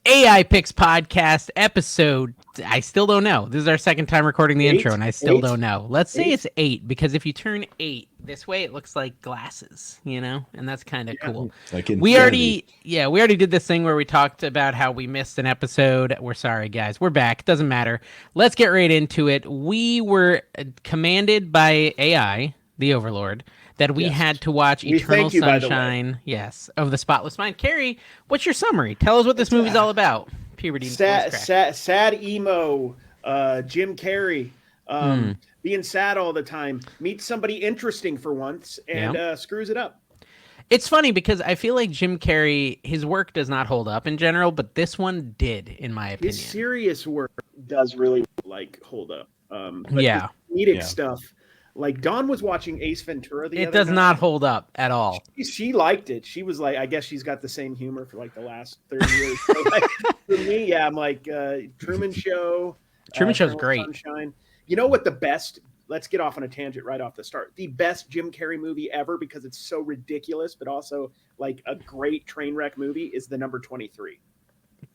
AI Pics Podcast episode. I still don't know. This is our second time recording the intro, and I still don't know. Let's say it's 8, because if you turn 8 this way, it looks like glasses, and that's kind of cool. Like we already did this thing where we talked about how we missed an episode. We're sorry, guys. We're back. Doesn't matter. Let's get right into it. We were commanded by AI, the Overlord, that we had to watch Eternal Sunshine, of the Spotless Mind. Carrie, what's your summary? Tell us what this movie's all about. Puberty. Sad emo, Jim Carrey, being sad all the time, meets somebody interesting for once, and screws it up. It's funny because I feel like Jim Carrey, his work does not hold up in general, but this one did, in my opinion. His serious work does really hold up. Comedic stuff. Like, Dawn was watching Ace Ventura the other night. It does not hold up at all. She liked it. She was like, I guess she's got the same humor for like the last 30 years. So, like, for me, I'm like, Truman Show. Truman Show's great. Sunshine. You know what the best, let's get off on a tangent right off the start. The best Jim Carrey movie ever, because it's so ridiculous, but also like a great train wreck movie, is The Number 23.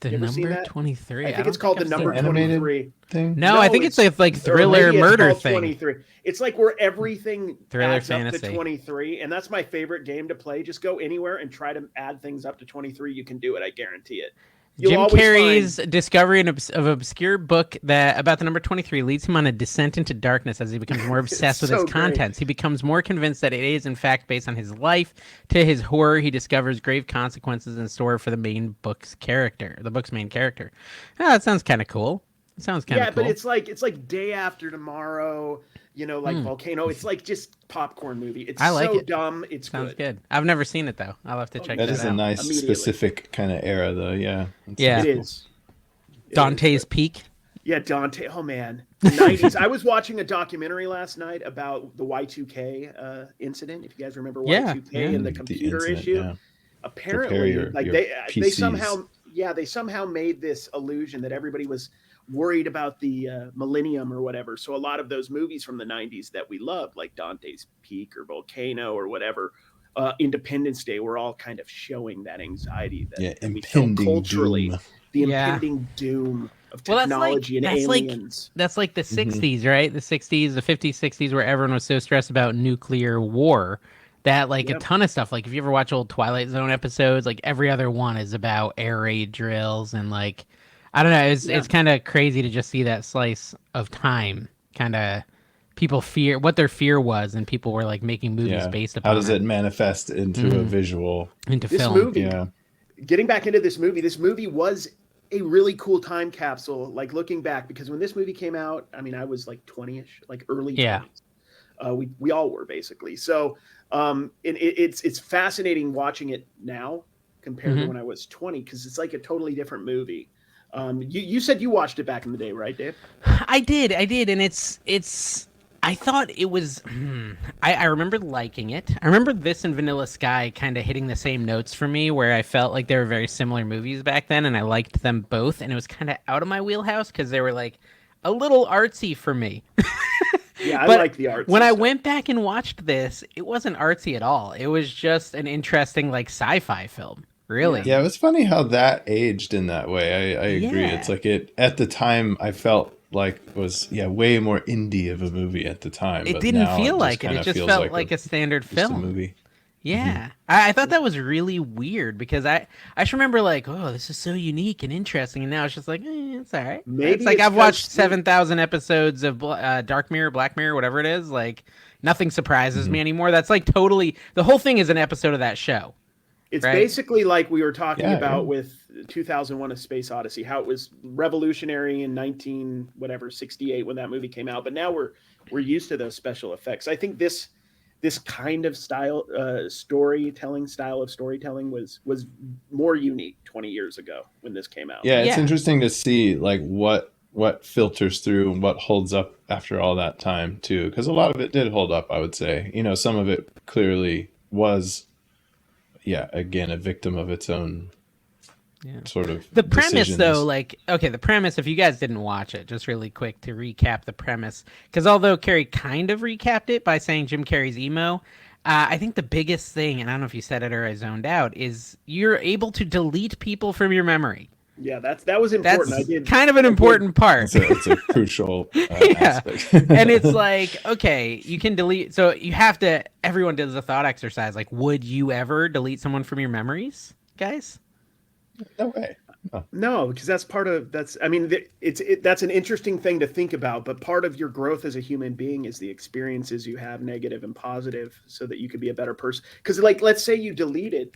The Number 23. I think it's called The Number 23 thing. No, I think it's like thriller murder thing. 23. It's like where everything thriller adds fantasy up to 23, and that's my favorite game to play. Just go anywhere and try to add things up to 23. You can do it. I guarantee it. Jim Carrey's discovery of obscure book about the number 23 leads him on a descent into darkness as he becomes more obsessed with its contents. He becomes more convinced that it is, in fact, based on his life. To his horror, he discovers grave consequences in store for the book's main character. Oh, that sounds kind of cool. It sounds kind of cool. Yeah, but it's like Day After Tomorrow, like Volcano. It's like just popcorn movie. It's dumb. It sounds good. I've never seen it, though. I'll have to check that out. That is a nice specific kind of era, though. Yeah. It is. Dante's Peak. Yeah, Dante. Oh, man. The 90s. I was watching a documentary last night about the Y2K incident. If you guys remember Y2K and the computer issue. Yeah. Apparently, they somehow made this illusion that everybody was worried about the millennium or whatever. So a lot of those movies from the 90s that we loved, like Dante's Peak or Volcano or whatever, Independence Day, were all kind of showing that anxiety that we felt culturally, the impending doom of technology and aliens. That's like the 60s, right? The 60s, the 50s, 60s, where everyone was so stressed about nuclear war that a ton of stuff, like if you ever watch old Twilight Zone episodes, like every other one is about air raid drills and I don't know. It's kind of crazy to just see that slice of time. Kind of people fear what their fear was, and people were making movies based upon. How does it manifest into a visual, into this film? Movie, getting back into this movie was a really cool time capsule. Like looking back, because when this movie came out, I mean, I was like 20ish, like early 20s. We all were basically. So, it's fascinating watching it now compared to when I was 20, because it's like a totally different movie. You said you watched it back in the day, right, Dave? I did, and it's. I thought it was. I remember liking it. I remember this and Vanilla Sky kind of hitting the same notes for me, where I felt like they were very similar movies back then, and I liked them both. And it was kind of out of my wheelhouse because they were a little artsy for me. Yeah, I like the artsy When I stuff. went back and watched this, it wasn't artsy at all. It was just an interesting sci-fi film. Really? Yeah, it was funny how that aged in that way. I agree. Yeah. It's like at the time I felt like it was way more indie of a movie at the time. It didn't feel like it. It just felt like a standard film. A movie. Yeah. I thought that was really weird because I just remember oh, this is so unique and interesting, and now it's just it's all right. Maybe it's I've watched 7,000 episodes of Dark Mirror, Black Mirror, whatever it is. Nothing surprises me anymore. That's totally the whole thing is an episode of that show. It's basically like we were talking about with 2001: A Space Odyssey, how it was revolutionary in 1968 when that movie came out, but now we're used to those special effects. I think this kind of style storytelling was more unique 20 years ago when this came out. Yeah, it's interesting to see what filters through and what holds up after all that time too, because a lot of it did hold up, I would say. Some of it clearly was again, a victim of its own sort of the premise decisions. Though, the premise, if you guys didn't watch it, just really quick to recap the premise, because although Carrie kind of recapped it by saying Jim Carrey's emo, I think the biggest thing, and I don't know if you said it or I zoned out, is you're able to delete people from your memory. Yeah, that was important. That's kind of an important part. It's a crucial aspect. And it's like, okay, you can delete. So you have to. Everyone does a thought exercise. Like, would you ever delete someone from your memories, guys? No way. No, because that's part of that's. I mean, that's an interesting thing to think about. But part of your growth as a human being is the experiences you have, negative and positive, so that you could be a better person. Because, like, let's say you deleted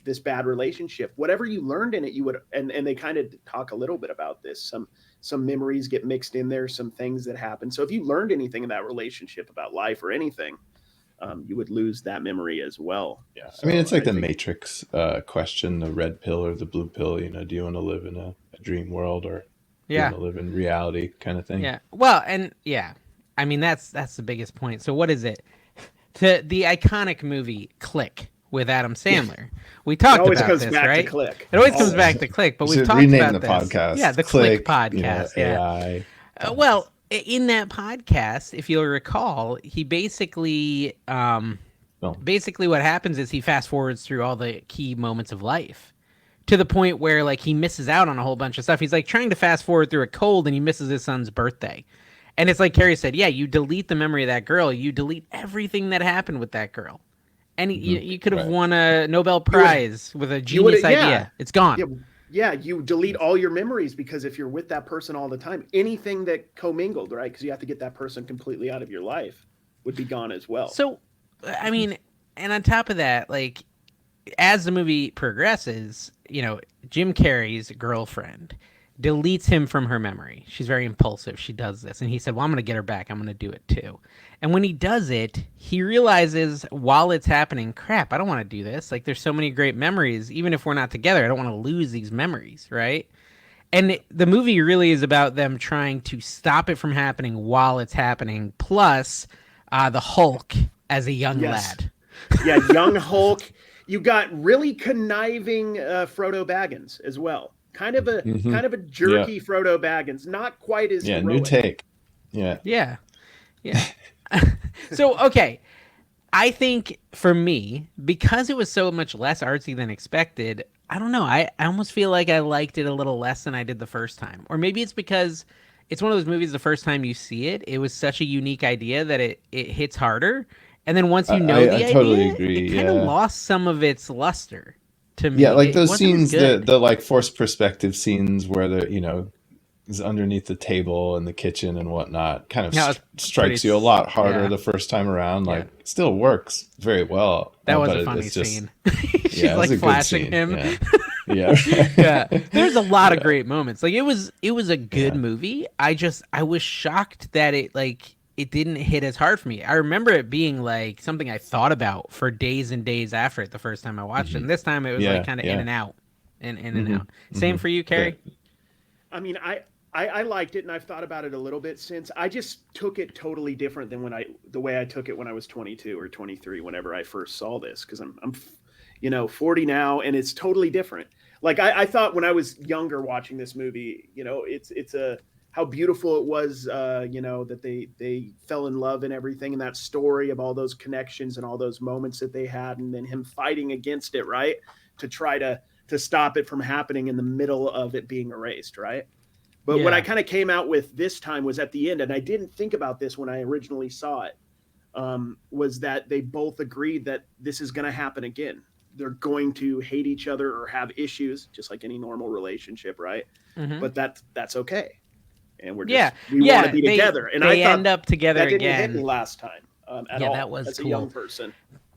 this bad relationship, whatever you learned in it, you would, and they kind of talk a little bit about this. Some memories get mixed in there, some things that happen. So if you learned anything in that relationship about life or anything, you would lose that memory as well. Yeah. So, I mean, it's like the Matrix question, the red pill or the blue pill, do you want to live in a dream world or do you want to live in reality kind of thing? Yeah. Well, and I mean, that's the biggest point. So what is it? To the iconic movie Click with Adam Sandler. We talked about this, right? Click. It always comes back to Click, but we've talked about the podcast. Yeah, the Click podcast. AI. Well, in that podcast, if you'll recall, he basically what happens is he fast forwards through all the key moments of life to the point where like he misses out on a whole bunch of stuff. He's like trying to fast forward through a cold and he misses his son's birthday. And it's like Carrie said, you delete the memory of that girl. You delete everything that happened with that girl. And you could have won a Nobel Prize with a genius idea. Yeah. It's gone. Yeah, you delete all your memories because if you're with that person all the time, anything that commingled, right? Because you have to get that person completely out of your life would be gone as well. So, I mean, and on top of that, like, as the movie progresses, Jim Carrey's girlfriend deletes him from her memory. She's very impulsive. She does this. And he said, well, I'm going to get her back. I'm going to do it too. And when he does it, he realizes while it's happening, crap, I don't want to do this. Like, there's so many great memories. Even if we're not together, I don't want to lose these memories, right? And the movie really is about them trying to stop it from happening while it's happening, plus the Hulk as a young lad. Yeah, young Hulk. You got really conniving Frodo Baggins as well. Kind of a jerky Frodo Baggins, not quite as heroic. New take. Yeah. So, okay, I think for me, because it was so much less artsy than expected, I don't know, I almost feel like I liked it a little less than I did the first time. Or maybe it's because it's one of those movies the first time you see it, it was such a unique idea that it hits harder. And then once you know the idea, totally agree. It kind of lost some of its luster. To me. Yeah, like those scenes, the like forced perspective scenes where is underneath the table in the kitchen and whatnot, kind of strikes you a lot harder the first time around. Like, it still works very well. That was a funny scene. She's like flashing him. Yeah. There's a lot of great moments. Like, it was a good movie. I was shocked that it didn't hit as hard for me. I remember it being like something I thought about for days and days after it the first time I watched it. And this time it was like kind of in and out. In and out. Same for you, Carrie? I mean, I liked it, and I've thought about it a little bit since. I just took it totally different than the way I took it when I was 22 or 23, whenever I first saw this, because I'm 40 now, and it's totally different. Like I thought when I was younger watching this movie, it's how beautiful it was, that they fell in love and everything, and that story of all those connections and all those moments that they had, and then him fighting against it, right, to try to stop it from happening in the middle of it being erased, right? But what I kind of came out with this time was at the end, and I didn't think about this when I originally saw it, was that they both agreed that this is going to happen again. They're going to hate each other or have issues, just like any normal relationship, right? Mm-hmm. But that's okay. And we want to be together. And they end up together that again. Didn't hit me last time at all. That was as cool. A young person.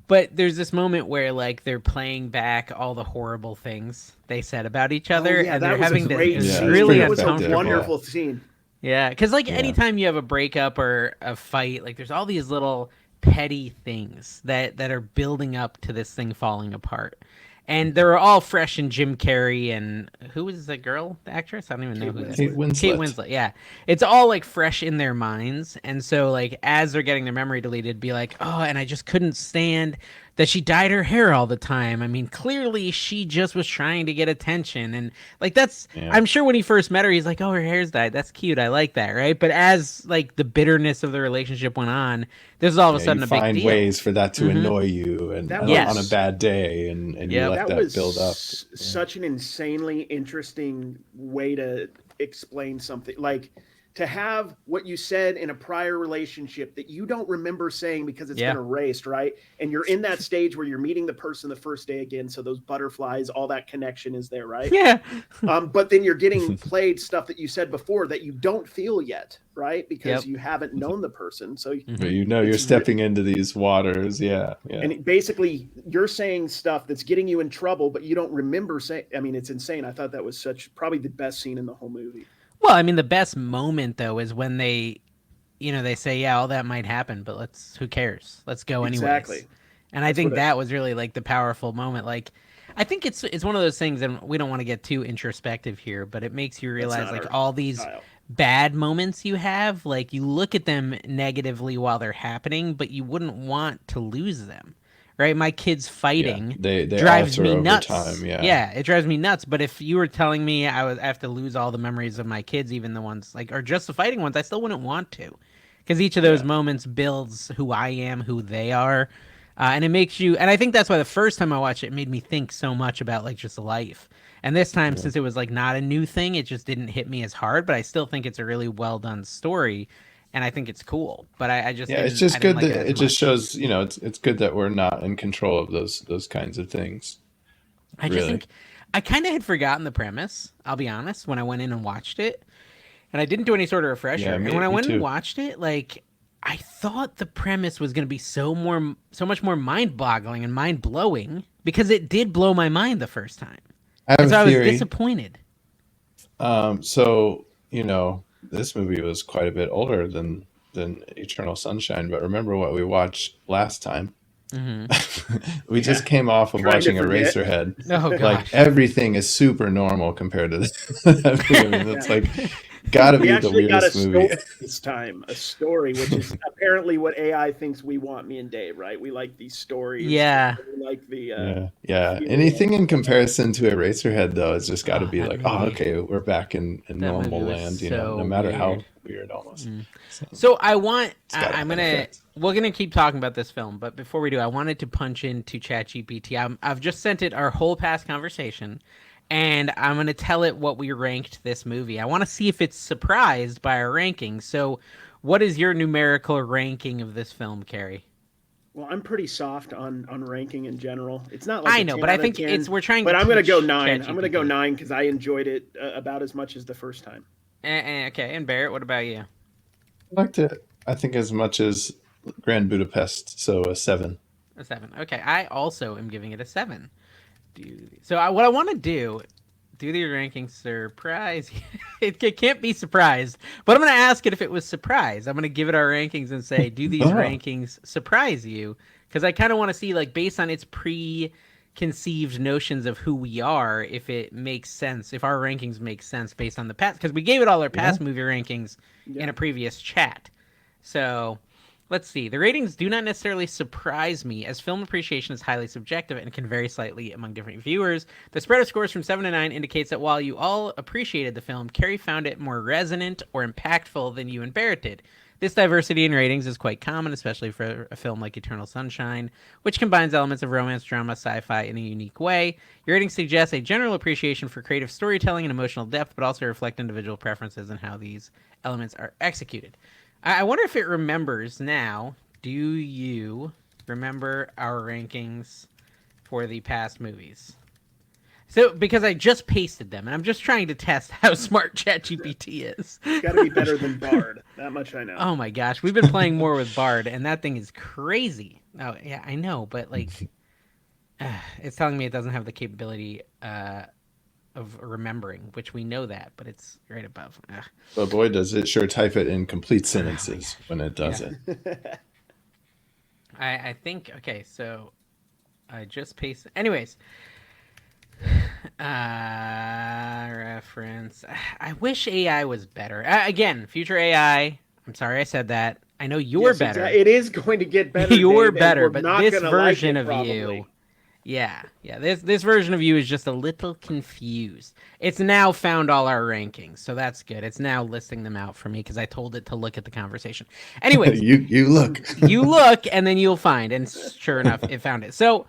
But there's this moment where like they're playing back all the horrible things they said about each other, and they're having this really uncomfortable. It was a wonderful scene. Yeah, because anytime you have a breakup or a fight, like there's all these little petty things that are building up to this thing falling apart. And they were all fresh in Jim Carrey and who was the girl, the actress? I don't even know who that is. Kate Winslet. Yeah, it's all like fresh in their minds, and so like as they're getting their memory deleted, be like, oh, and I just couldn't stand that she dyed her hair all the time. I mean, clearly she just was trying to get attention. And like, I'm sure when he first met her, he's like, oh, her hair's dyed. That's cute. I like that. Right. But as like the bitterness of the relationship went on, this is all of a sudden a big deal. You find ways for that to annoy you and on a bad day. And you let that build up. Such an insanely interesting way to explain something. Like, to have what you said in a prior relationship that you don't remember saying because it's been erased, right? And you're in that stage where you're meeting the person the first day again, so those butterflies, all that connection is there, right? Yeah. But then you're getting played stuff that you said before that you don't feel yet, right? Because you haven't known the person. So but you're stepping into these waters, And basically, you're saying stuff that's getting you in trouble, but you don't remember saying. I mean, it's insane. I thought that was probably the best scene in the whole movie. Well, I mean, the best moment though is when they say, yeah, all that might happen, but who cares? Let's go anyways. Exactly. And I think that was really like the powerful moment. Like, I think it's one of those things, and we don't want to get too introspective here, but it makes you realize like all these bad moments you have, like you look at them negatively while they're happening, but you wouldn't want to lose them. Right, my kids fighting they drives me nuts. Time, it drives me nuts. But if you were telling me I have to lose all the memories of my kids, even the ones or just the fighting ones, I still wouldn't want to, because each of those moments builds who I am, who they are, and it makes you. And I think that's why the first time I watched it made me think so much about like just life. And this time, since it was like not a new thing, it just didn't hit me as hard. But I still think it's a really well done story. And I think it's cool, but I just it's just good that it just shows it's good that we're not in control of those kinds of things. I just think I kind of had forgotten the premise. I'll be honest, when I went in and watched it, and I didn't do any sort of refresher. And when I went and watched it, like I thought the premise was going to be so much more mind-boggling and mind-blowing, because it did blow my mind the first time. I was disappointed. This movie was quite a bit older than Eternal Sunshine, but remember what we watched last time? We just came off of watching Eraserhead. Oh, gosh. Like everything is super normal compared to this. I mean, it's like gotta be the weirdest movie. This time, a story, which is apparently what AI thinks we want. Me and Dave, right? We like these stories. Yeah. We like the Anything in comparison to Eraserhead, though, it's just got to be like, okay, we're back in normal land. No matter how weird, almost. So we're gonna keep talking about this film, but before we do, I wanted to punch into ChatGPT. I've just sent it our whole past conversation, and I'm gonna tell it what we ranked this movie. I want to see if it's surprised by our rankings. So, what is your numerical ranking of this film, Carrie? Well, I'm pretty soft on ranking in general. It's not like I know, but I think we're trying. But I'm gonna go 9. I'm gonna go 9 because I enjoyed it about as much as the first time. Okay, and Barrett, what about you? I liked it, I think, as much as Grand Budapest, so a 7. A 7. Okay, I also am giving it a 7. So what I want to do the ranking surprise. It can't be surprised, but I'm going to ask it if it was surprised. I'm going to give it our rankings and say, do these rankings surprise you? Because I kind of want to see, like, based on its preconceived notions of who we are, if it makes sense, if our rankings make sense based on the past. Because we gave it all our past movie rankings in a previous chat. So let's see. The ratings do not necessarily surprise me, as film appreciation is highly subjective and can vary slightly among different viewers. The spread of scores from 7 to 9 indicates that while you all appreciated the film, Carrie found it more resonant or impactful than you and Barrett did. This diversity in ratings is quite common, especially for a film like Eternal Sunshine, which combines elements of romance, drama, sci-fi in a unique way. Your ratings suggest a general appreciation for creative storytelling and emotional depth, but also reflect individual preferences and how these elements are executed. I wonder if it remembers now. Do you remember our rankings for the past movies? So, because I just pasted them, and I'm just trying to test how smart ChatGPT is. It's got to be better than Bard. That much I know. Oh my gosh, we've been playing more with Bard, and that thing is crazy. Oh yeah, I know, but like, it's telling me it doesn't have the capability of remembering, which we know that, but it's right above. But boy, does it sure type it in complete sentences when it does it. I think, okay, so I just pasted. Anyways, reference. I wish AI was better. Again, future AI, I'm sorry I said that. I know you're better. It is going to get better. You're Dave, better, we're but not this gonna version like it, of you, yeah. This version of you is just a little confused. It's now found all our rankings, so that's good. It's now listing them out for me because I told it to look at the conversation. Anyways, you look, you look, and then you'll find. And sure enough, it found it. So,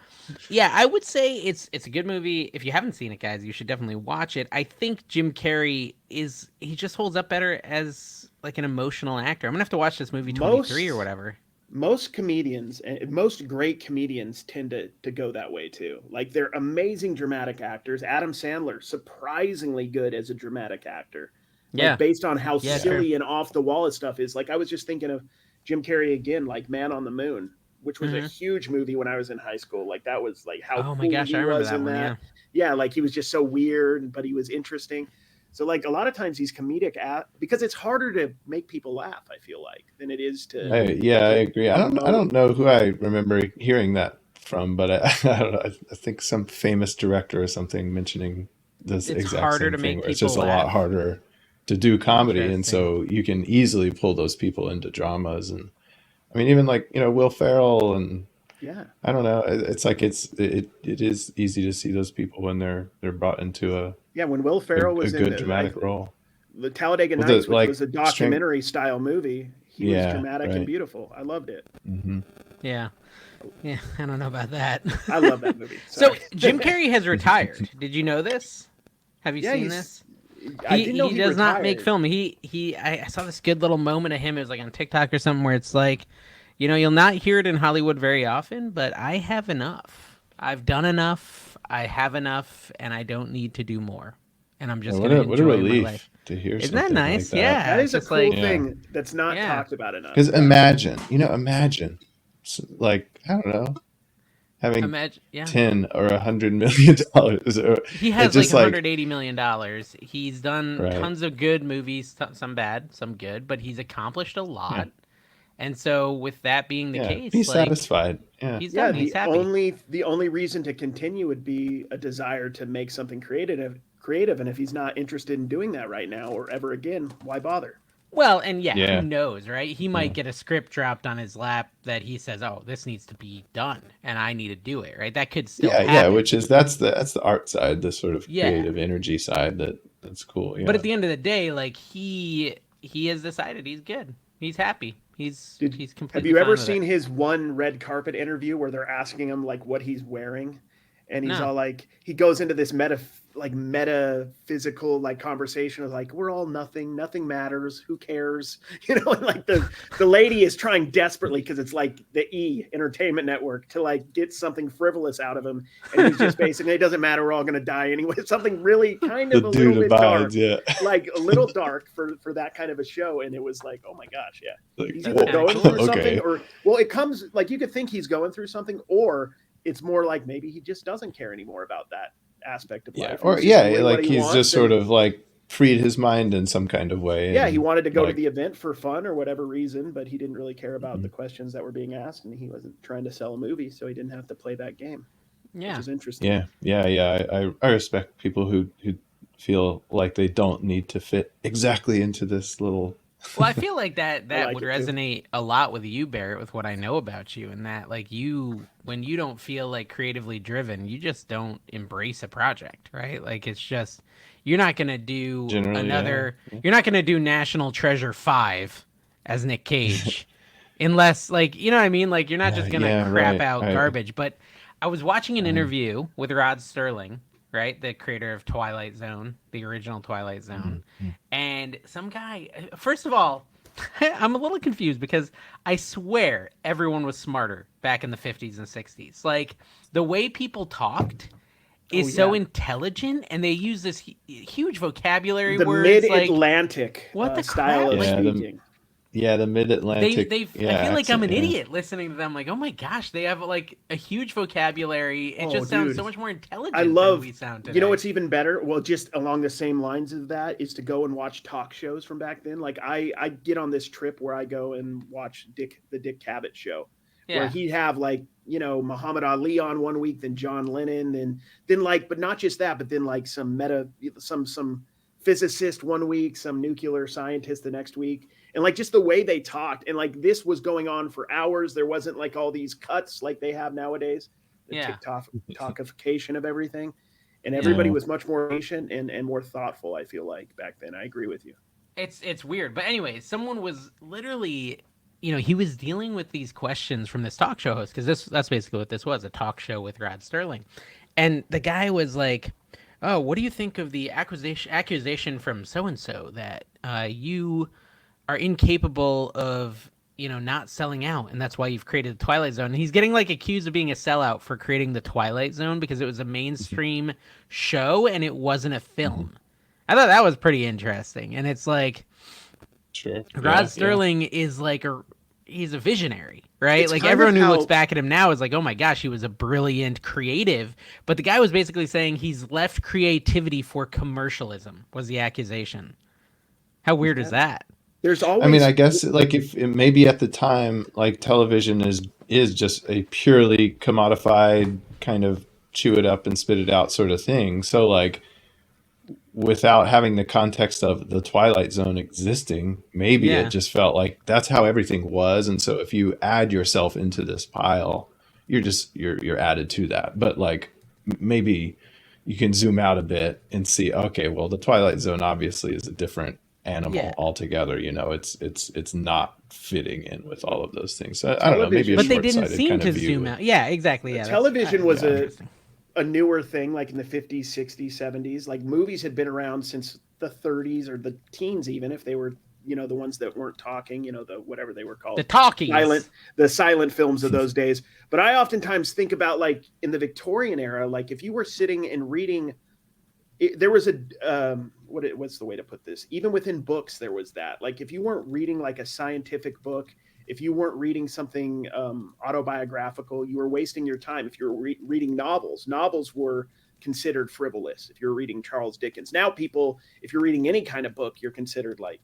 yeah, I would say it's a good movie. If you haven't seen it, guys, you should definitely watch it. I think Jim Carrey he just holds up better as like an emotional actor. I'm gonna have to watch this movie 23 or whatever. Most comedians and most great comedians tend to go that way too. Like they're amazing dramatic actors. Adam Sandler, surprisingly good as a dramatic actor. Like, based on how silly and off the wall his stuff is. Like I was just thinking of Jim Carrey again, like Man on the Moon, which was a huge movie when I was in high school. Like that was like how cool he was in that. Yeah, like he was just so weird, but he was interesting. So like a lot of times he's comedic because it's harder to make people laugh, I feel like, than it is to. I agree. I don't know who I remember hearing that from, but I don't know. I think some famous director or something mentioning this exact same thing. Where it's just a lot harder to do comedy, and so you can easily pull those people into dramas. And I mean, even like Will Ferrell and I don't know. It's like it is easy to see those people when they're brought into a when Will Ferrell was a good dramatic role. The Talladega Nights, which was a documentary style movie, he was dramatic and beautiful. I loved it. Mm-hmm. Yeah, I don't know about that. I love that movie. So Jim Carrey has retired. Did you know this? Have you seen this? He does not make film. I saw this good little moment of him. It was like on TikTok or something where it's like, you'll not hear it in Hollywood very often, but I have enough. I've done enough. I have enough, and I don't need to do more. And I'm just going to enjoy my life. To hear Isn't that nice? Like that. That is a cool thing that's not talked about enough. Because imagine, like, I don't know, having $10 or $100 million. He has like $180 million. He's done tons of good movies, some bad, some good, but he's accomplished a lot. Yeah. And so, with that being the case, he's satisfied. Yeah, he's happy. The only reason to continue would be a desire to make something creative. And if he's not interested in doing that right now or ever again, why bother? Well, and who knows, right? He might get a script dropped on his lap that he says, "Oh, this needs to be done, and I need to do it." Right? That could still happen. Yeah. Which is that's the art side, the sort of creative energy side that's cool. Yeah. But at the end of the day, like he has decided he's good. He's happy. He's completely. Have you ever seen his one red carpet interview where they're asking him like what he's wearing, and he's all like, he goes into this metaphysical like conversation of like, we're all nothing matters, who cares, and like the lady is trying desperately because it's like the Entertainment Network to like get something frivolous out of him, and he's just basically, it doesn't matter, we're all gonna die anyway. Something really kind of a little bit dark, like a little dark for that kind of a show. And it was like, oh my gosh, like, he's either going through something or it comes like, you could think he's going through something, or it's more like maybe he just doesn't care anymore about that aspect of life. Or like he's just sort of like freed his mind in some kind of way. Yeah, he wanted to go to the event for fun or whatever reason, but he didn't really care about the questions that were being asked, and he wasn't trying to sell a movie, so he didn't have to play that game. Yeah, which is interesting. I respect people who feel like they don't need to fit exactly into this little. Well, I feel like that would resonate a lot with you, Barrett, with what I know about you, and that like when you don't feel like creatively driven, you just don't embrace a project, right? Like it's just, you're not going to do you're not going to do National Treasure 5 as Nick Cage unless like, you know what I mean? Like you're not just going to crap out garbage. But I was watching an interview with Rod Serling, right? The creator of Twilight Zone, the original Twilight Zone. Mm-hmm. And some guy, first of all, I'm a little confused because I swear everyone was smarter back in the 50s and 60s. Like the way people talked is so intelligent, and they use this huge vocabulary words. The mid-Atlantic style of speaking. The mid-Atlantic. I feel like I'm an idiot listening to them. Like, oh my gosh, they have like a huge vocabulary. It just sounds so much more intelligent than we sound today. You know what's even better? Well, just along the same lines of that is to go and watch talk shows from back then. Like I get on this trip where I go and watch the Dick Cavett show, where he'd have like, Muhammad Ali on one week, then John Lennon, and then like, but not just that, but then like some physicist one week, some nuclear scientist the next week. And like just the way they talked, and like this was going on for hours. There wasn't like all these cuts like they have nowadays, the TikTokification of everything. And everybody was much more patient and more thoughtful, I feel like, back then. I agree with you. It's weird. But anyway, someone was literally, he was dealing with these questions from this talk show host, because that's basically what this was, a talk show with Rod Sterling. And the guy was like, oh, what do you think of the accusation from so-and-so that you are incapable of, not selling out, and that's why you've created the Twilight Zone? And he's getting like accused of being a sellout for creating the Twilight Zone because it was a mainstream show and it wasn't a film. I thought that was pretty interesting. And it's like, Rod Sterling is like he's a visionary, right? It's like everyone who looks back at him now is like, oh my gosh, he was a brilliant creative. But the guy was basically saying he's left creativity for commercialism, was the accusation. How weird is that? There's always, I mean, I guess like if maybe at the time, like television is just a purely commodified kind of chew it up and spit it out sort of thing. So like without having the context of the Twilight Zone existing, maybe it just felt like that's how everything was. And so if you add yourself into this pile, you're added to that. But like maybe you can zoom out a bit and see, okay, well, the Twilight Zone obviously is a different animal altogether. It's not fitting in with all of those things. So I don't know, maybe but they didn't seem to zoom out. Yeah, exactly. Yeah, television was a newer thing, like in the 50s, 60s, 70s. Like movies had been around since the 30s or the teens, even if they were, the ones that weren't talking, the whatever they were called. The talkies. The silent films of those days. But I oftentimes think about like in the Victorian era, like if you were sitting and reading, there was what's the way to put this? Even within books, there was that. Like if you weren't reading like a scientific book, if you weren't reading something autobiographical, you were wasting your time. If you're reading novels were considered frivolous. If you're reading Charles Dickens, now people, if you're reading any kind of book, you're considered like,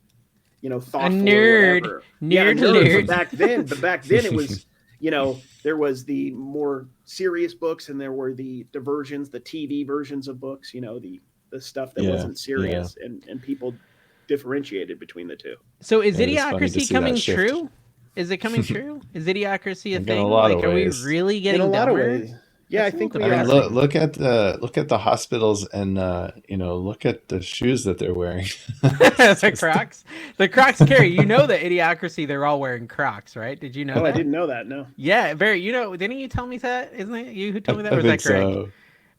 thoughtful a nerd. Or whatever. Nerd. But back then it was, there was the more serious books and there were the diversions, the TV versions of books, the stuff that wasn't serious, and people differentiated between the two. So is Idiocracy coming true? Is it coming true? Is Idiocracy a thing? Like, are we really getting in a lot dumber? of ways? Yeah, I think we are. Look at the hospitals and look at the shoes that they're wearing. The Crocs. The Crocs carry. You know the Idiocracy, they're all wearing Crocs, right? Did you know that? I didn't know that, no. Yeah, Barry, didn't you tell me that? Isn't it you who told me that? Or was that correct? So.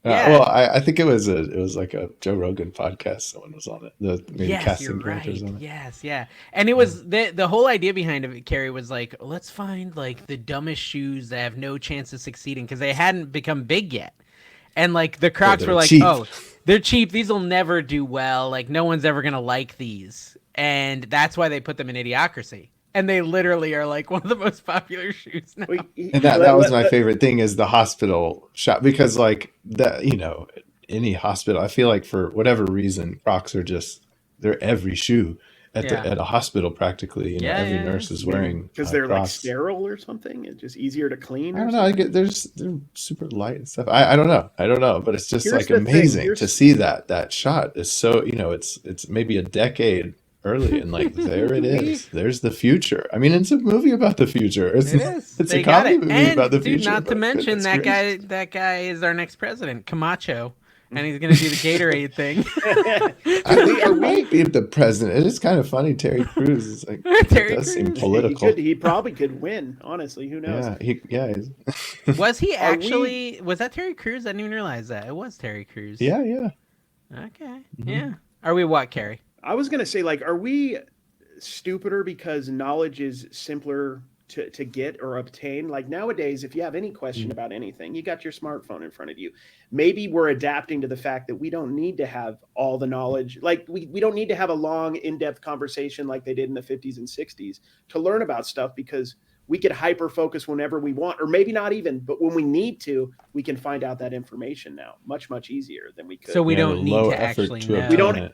Well, I think it was like a Joe Rogan podcast. Someone was on it. Maybe casting directors on it. Yes, yeah. And it was the whole idea behind it, Carrie, was like, let's find like the dumbest shoes that have no chance of succeeding because they hadn't become big yet. And like the Crocs were like, cheap. Oh, they're cheap. These will never do well. Like no one's ever gonna like these, and that's why they put them in Idiocracy. And they literally are like one of the most popular shoes now. And that was my favorite thing is the hospital shop, because like that, any hospital, I feel like for whatever reason, Crocs are they're every shoe at a hospital practically. Every nurse is wearing because they're Crocs. Like sterile or something. It's just easier to clean. I don't know. They're super light and stuff. I don't know, but it's just like amazing to see that shot. Is so it's maybe a decade early, and like there it is. There's the future. I mean, it's a movie about the future. It's a comedy movie about the future. Not to mention that guy is our next president, Camacho, and he's going to do the Gatorade thing. I think I might be the president. It is kind of funny. Terry Crews is like seem political. He probably could win. Honestly, who knows? Was he actually? Was that Terry Crews? I didn't even realize that it was Terry Crews. Yeah. Okay. Mm-hmm. Yeah. Are we what, Carrie? I was going to say, like, are we stupider because knowledge is simpler to get or obtain? Like nowadays, if you have any question about anything, you got your smartphone in front of you. Maybe we're adapting to the fact that we don't need to have all the knowledge. Like we don't need to have a long, in-depth conversation like they did in the 50s and 60s to learn about stuff, because we could hyper-focus whenever we want, or maybe not even, but when we need to, we can find out that information now much, much easier than we could. So we don't need to actually know.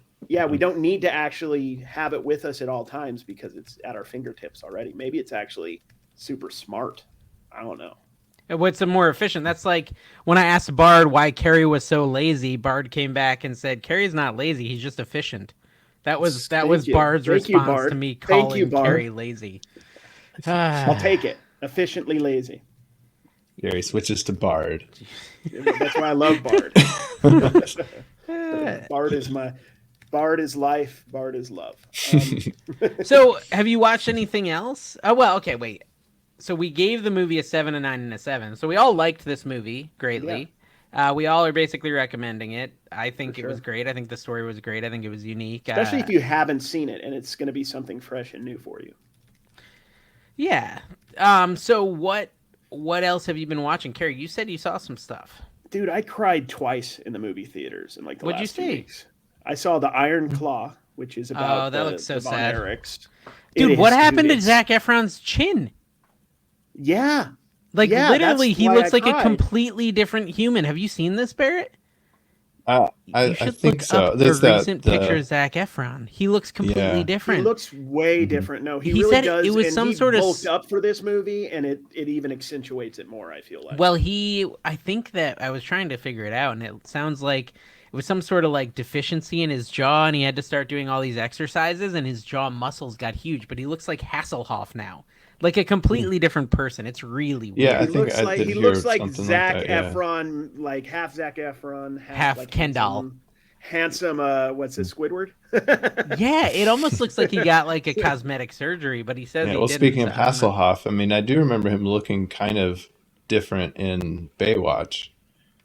We don't need to actually have it with us at all times because it's at our fingertips already. Maybe it's actually super smart. I don't know. What's more efficient? That's like when I asked Bard why Carrie was so lazy. Bard came back and said, "Carrie's not lazy. He's just efficient." That was Bard's response to me calling Carrie lazy. I'll take it. Efficiently lazy. Gary switches to Bard. That's why I love Bard. Bard is life. Bard is love. So, have you watched anything else? Oh, well, okay, wait. So we gave the movie a 7, a 9, and a 7. So we all liked this movie greatly. Yeah. We all are basically recommending it. I think it was great. I think the story was great. I think it was unique. Especially if you haven't seen it and it's going to be something fresh and new for you. Yeah. So what else have you been watching? Carrie, you said you saw some stuff. Dude, I cried twice in the movie theaters in like the last 2 weeks. I saw The Iron Claw, which is about looks so Von sad. Erichs. Dude, what happened to Zac Efron's chin? Yeah. Literally, he looks like a completely different human. Have you seen this, Barrett? I think so. There's a recent picture of Zac Efron. He looks completely different. He looks way different. No, he really said does. It was and some he sort of bulked up for this movie, and it even accentuates it more. I feel like. Well, I think that I was trying to figure it out, and it sounds like it was some sort of like deficiency in his jaw, and he had to start doing all these exercises, and his jaw muscles got huge. But he looks like Hasselhoff now. Like a completely different person. It's really weird. Yeah, he looks like Zac Efron, like half Zac Efron, half like Kendall. Handsome, what's it, Squidward? Yeah, it almost looks like he got like a cosmetic surgery, but he says he didn't. Speaking of Hasselhoff, I mean, I do remember him looking kind of different in Baywatch.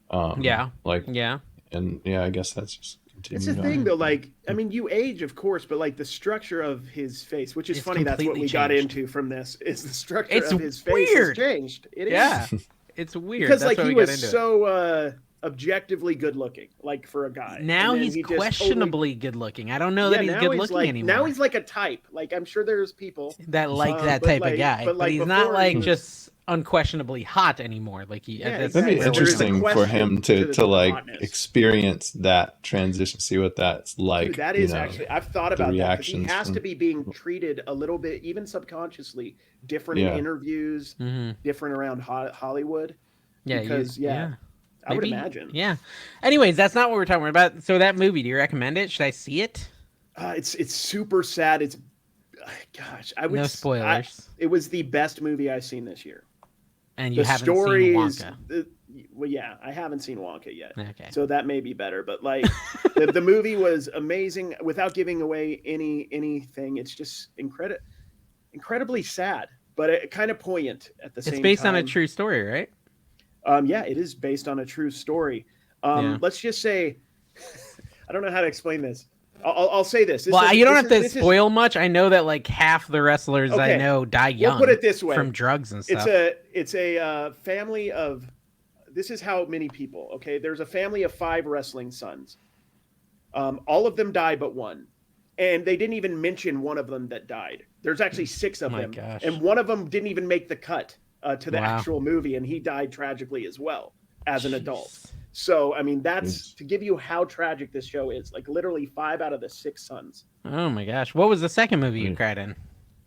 And I guess that's just it's a thing though, like, I mean, you age, of course, but like the structure of his face, which is funny, that's what we got into from this, is the structure of his face has changed. It is. It's weird. Because like he was so objectively good looking, like for a guy. Now he's questionably good looking. I don't know that he's good looking anymore. Now he's like a type. Like I'm sure there's people that like that type of guy, but he's not like just unquestionably hot anymore. Like that'd be interesting for him to like hotness. Experience that transition, see what that's like. Dude, that is actually, I've thought about that, because he has to be being treated a little bit, even subconsciously, different in interviews, different around Hollywood. Because I would imagine. Yeah. Anyways, that's not what we're talking about. So that movie, do you recommend it? Should I see it? It's super sad. It's I would. No spoilers. It was the best movie I've seen this year. And you haven't seen Wonka. Well, yeah, I haven't seen Wonka yet. Okay. So that may be better. But like the movie was amazing without giving away anything. It's just incredibly sad, but kind of poignant at the same time. It's based on a true story, right? Yeah, it is based on a true story. Let's just say, I don't know how to explain this. I'll say this. You don't have to spoil much. I know that like half the wrestlers I know die young. We'll put it this way: from drugs and stuff. It's a family of. This is how many people. Okay, there's a family of 5 wrestling sons. All of them die but one, and they didn't even mention one of them that died. There's actually 6 of them, and one of them didn't even make the cut to the actual movie, and he died tragically as well as an adult. So, I mean, that's to give you how tragic this show is. Like, literally 5 out of the 6 sons. Oh, my gosh. What was the second movie you cried in?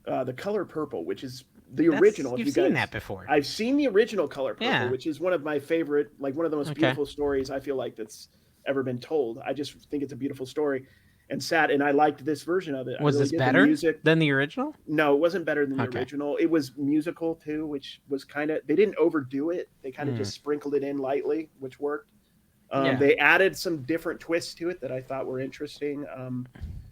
The Color Purple, which is the original. You've seen that before. I've seen the original Color Purple, which is one of my favorite, like one of the most beautiful stories I feel like that's ever been told. I just think it's a beautiful story. And I liked this version of it. Was this better than the original? No, it wasn't better than the original. It was musical, too, which was kind of... They didn't overdo it. They kind of just sprinkled it in lightly, which worked. They added some different twists to it that I thought were interesting.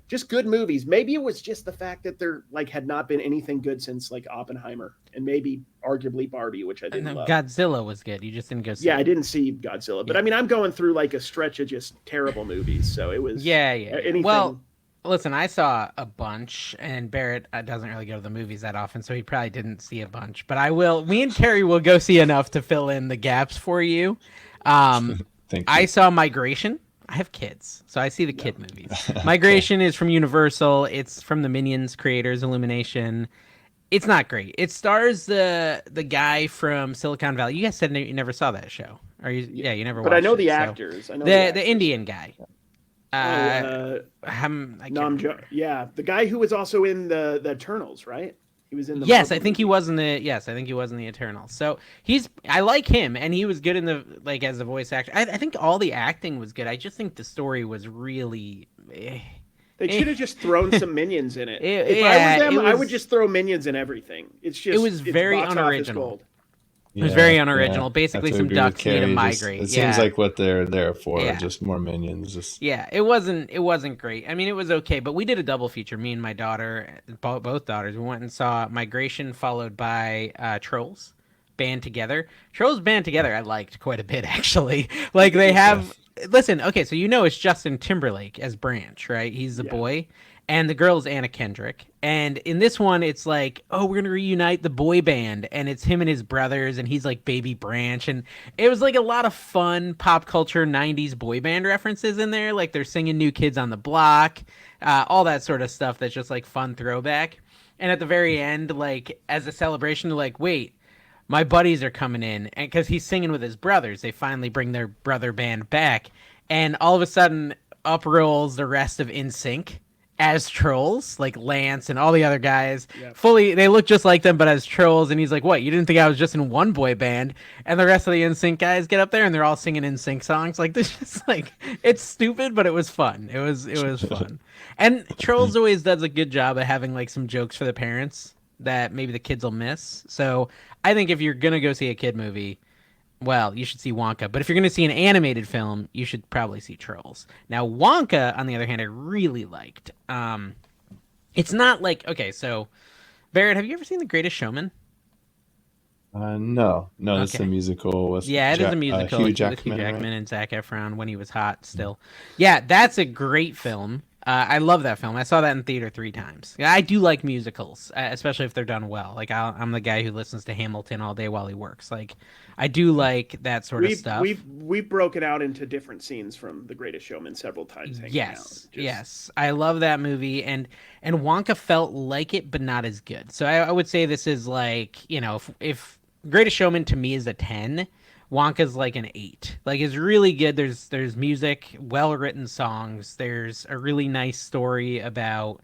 Just good movies. Maybe it was just the fact that there like had not been anything good since like Oppenheimer and maybe arguably Barbie, which I didn't love. Godzilla was good. You just didn't go see it. I didn't see Godzilla. But I mean, I'm going through like a stretch of just terrible movies. So it was anything. Well, listen, I saw a bunch, and Barrett doesn't really go to the movies that often, so he probably didn't see a bunch. But I will. Me and Carrie will go see enough to fill in the gaps for you. Thank you. I saw Migration. I have kids, so I see the kid movies. Migration is from Universal. It's from the Minions creators, Illumination. It's not great. It stars the guy from Silicon Valley. You guys said you never saw that show. You never watched it. But I know the actors. I know the Indian guy. The guy who was also in the Eternals, right? He was in the Yes, Marvel I think he movies. was in the Yes, I think he was in the Eternals. So I like him, and he was good in the like as a voice actor. I think all the acting was good. I just think the story was really. They should have just thrown some minions in it. If I were Yeah, them, I would just throw minions in everything. It was It's very box office unoriginal. gold. It was very Yeah, unoriginal. yeah. I have Basically, to some agree with ducks need to Carrie. Just migrate. it seems Yeah, like what they're there for, yeah. just more minions. Just Yeah, it wasn't great. I mean, it was okay, but we did a double feature. Me and my daughter, both daughters, we went and saw Migration followed by Trolls band together. Trolls band together I liked quite a bit actually. Like they have listen, okay, so it's Justin Timberlake as Branch, right? He's the Yeah. boy. And the girl is Anna Kendrick. And in this one, it's like, oh, we're going to reunite the boy band. And it's him and his brothers, and he's like Baby Branch. And it was like a lot of fun pop culture 90s boy band references in there. Like they're singing New Kids on the Block, all that sort of stuff that's just like fun throwback. And at the very end, like as a celebration, they're like, wait, my buddies are coming in. And because he's singing with his brothers, they finally bring their brother band back. And all of a sudden, up rolls the rest of NSYNC as trolls, like Lance and all the other guys. Yep. They look just like them, but as trolls. And he's like, "What? You didn't think I was just in one boy band?" And the rest of the NSYNC guys get up there, and they're all singing NSYNC songs. Like this, just like it's stupid, but it was fun. It was fun. And Trolls always does a good job of having like some jokes for the parents that maybe the kids will miss. So I think if you're gonna go see a kid movie, well, you should see Wonka. But if you're going to see an animated film, you should probably see Trolls. Now, Wonka, on the other hand, I really liked. It's not like okay. So, Barrett, have you ever seen The Greatest Showman? no, this is a musical. With Yeah, it is a musical Hugh with Jackman, Hugh Jackman right? and Zac Efron when he was hot still. Yeah, that's a great film. I love that film. I saw that in theater 3 times. I do like musicals, especially if they're done well. Like I'm the guy who listens to Hamilton all day while he works. Like I do like that sort of stuff. We've broken out into different scenes from The Greatest Showman several times. Yes, I love that movie, and Wonka felt like it, but not as good. So I would say this is like if Greatest Showman to me is a 10. Wonka's like an 8. Like it's really good. There's music, well written songs. There's a really nice story about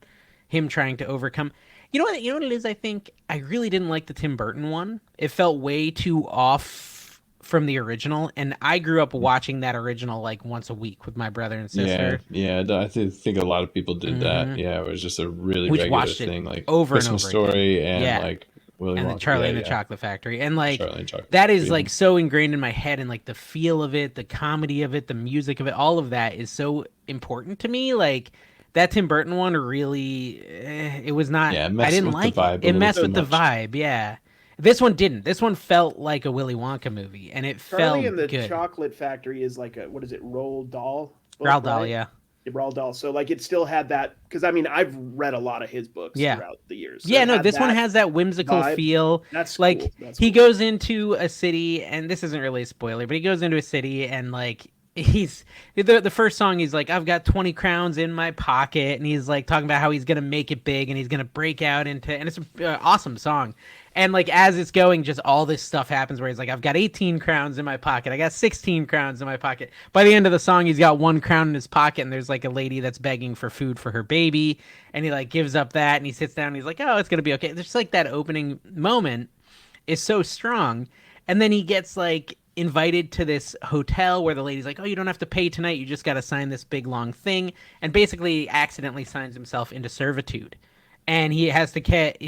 him trying to overcome. You know what it is. I think I really didn't like the Tim Burton one. It felt way too off from the original, and I grew up watching that original like once a week with my brother and sister. Yeah. I think a lot of people did that. Yeah, it was just a really We regular watched it thing, like over and Christmas over Story again. and like Willy And Wonka. then Charlie and the Chocolate Factory, and like Charlie and Chocolate that is Factory. like so ingrained in my head, and like the feel of it, the comedy of it, the music of it, all of that is so important to me. Like that Tim Burton one really, it was not. Yeah, it I messed didn't with like the vibe it. a It little messed too with the much. vibe. Yeah, this one didn't. This one felt like a Willy Wonka movie, and it Charlie felt and the good. Chocolate Factory is like what is it? Roald Dahl. Book, Roald Dahl, right? yeah. Roald Dahl. So like it still had that because I mean I've read a lot of his books throughout the years. So yeah, no, this one has that whimsical vibe. feel. That's like cool. That's he cool. goes into a city, and this isn't really a spoiler, but he goes into a city and like he's the first song he's like, I've got 20 crowns in my pocket, and he's like talking about how he's gonna make it big and he's gonna break out into, and it's an awesome song. And like as it's going, just all this stuff happens where he's like, I've got 18 crowns in my pocket, I got 16 crowns in my pocket. By the end of the song, he's got 1 crown in his pocket, and there's like a lady that's begging for food for her baby, and he like gives up that, and he sits down and he's like, oh, it's gonna be okay. There's like that opening moment is so strong, and then he gets like invited to this hotel where the lady's like, oh, you don't have to pay tonight, you just got to sign this big long thing, and basically accidentally signs himself into servitude. And he has to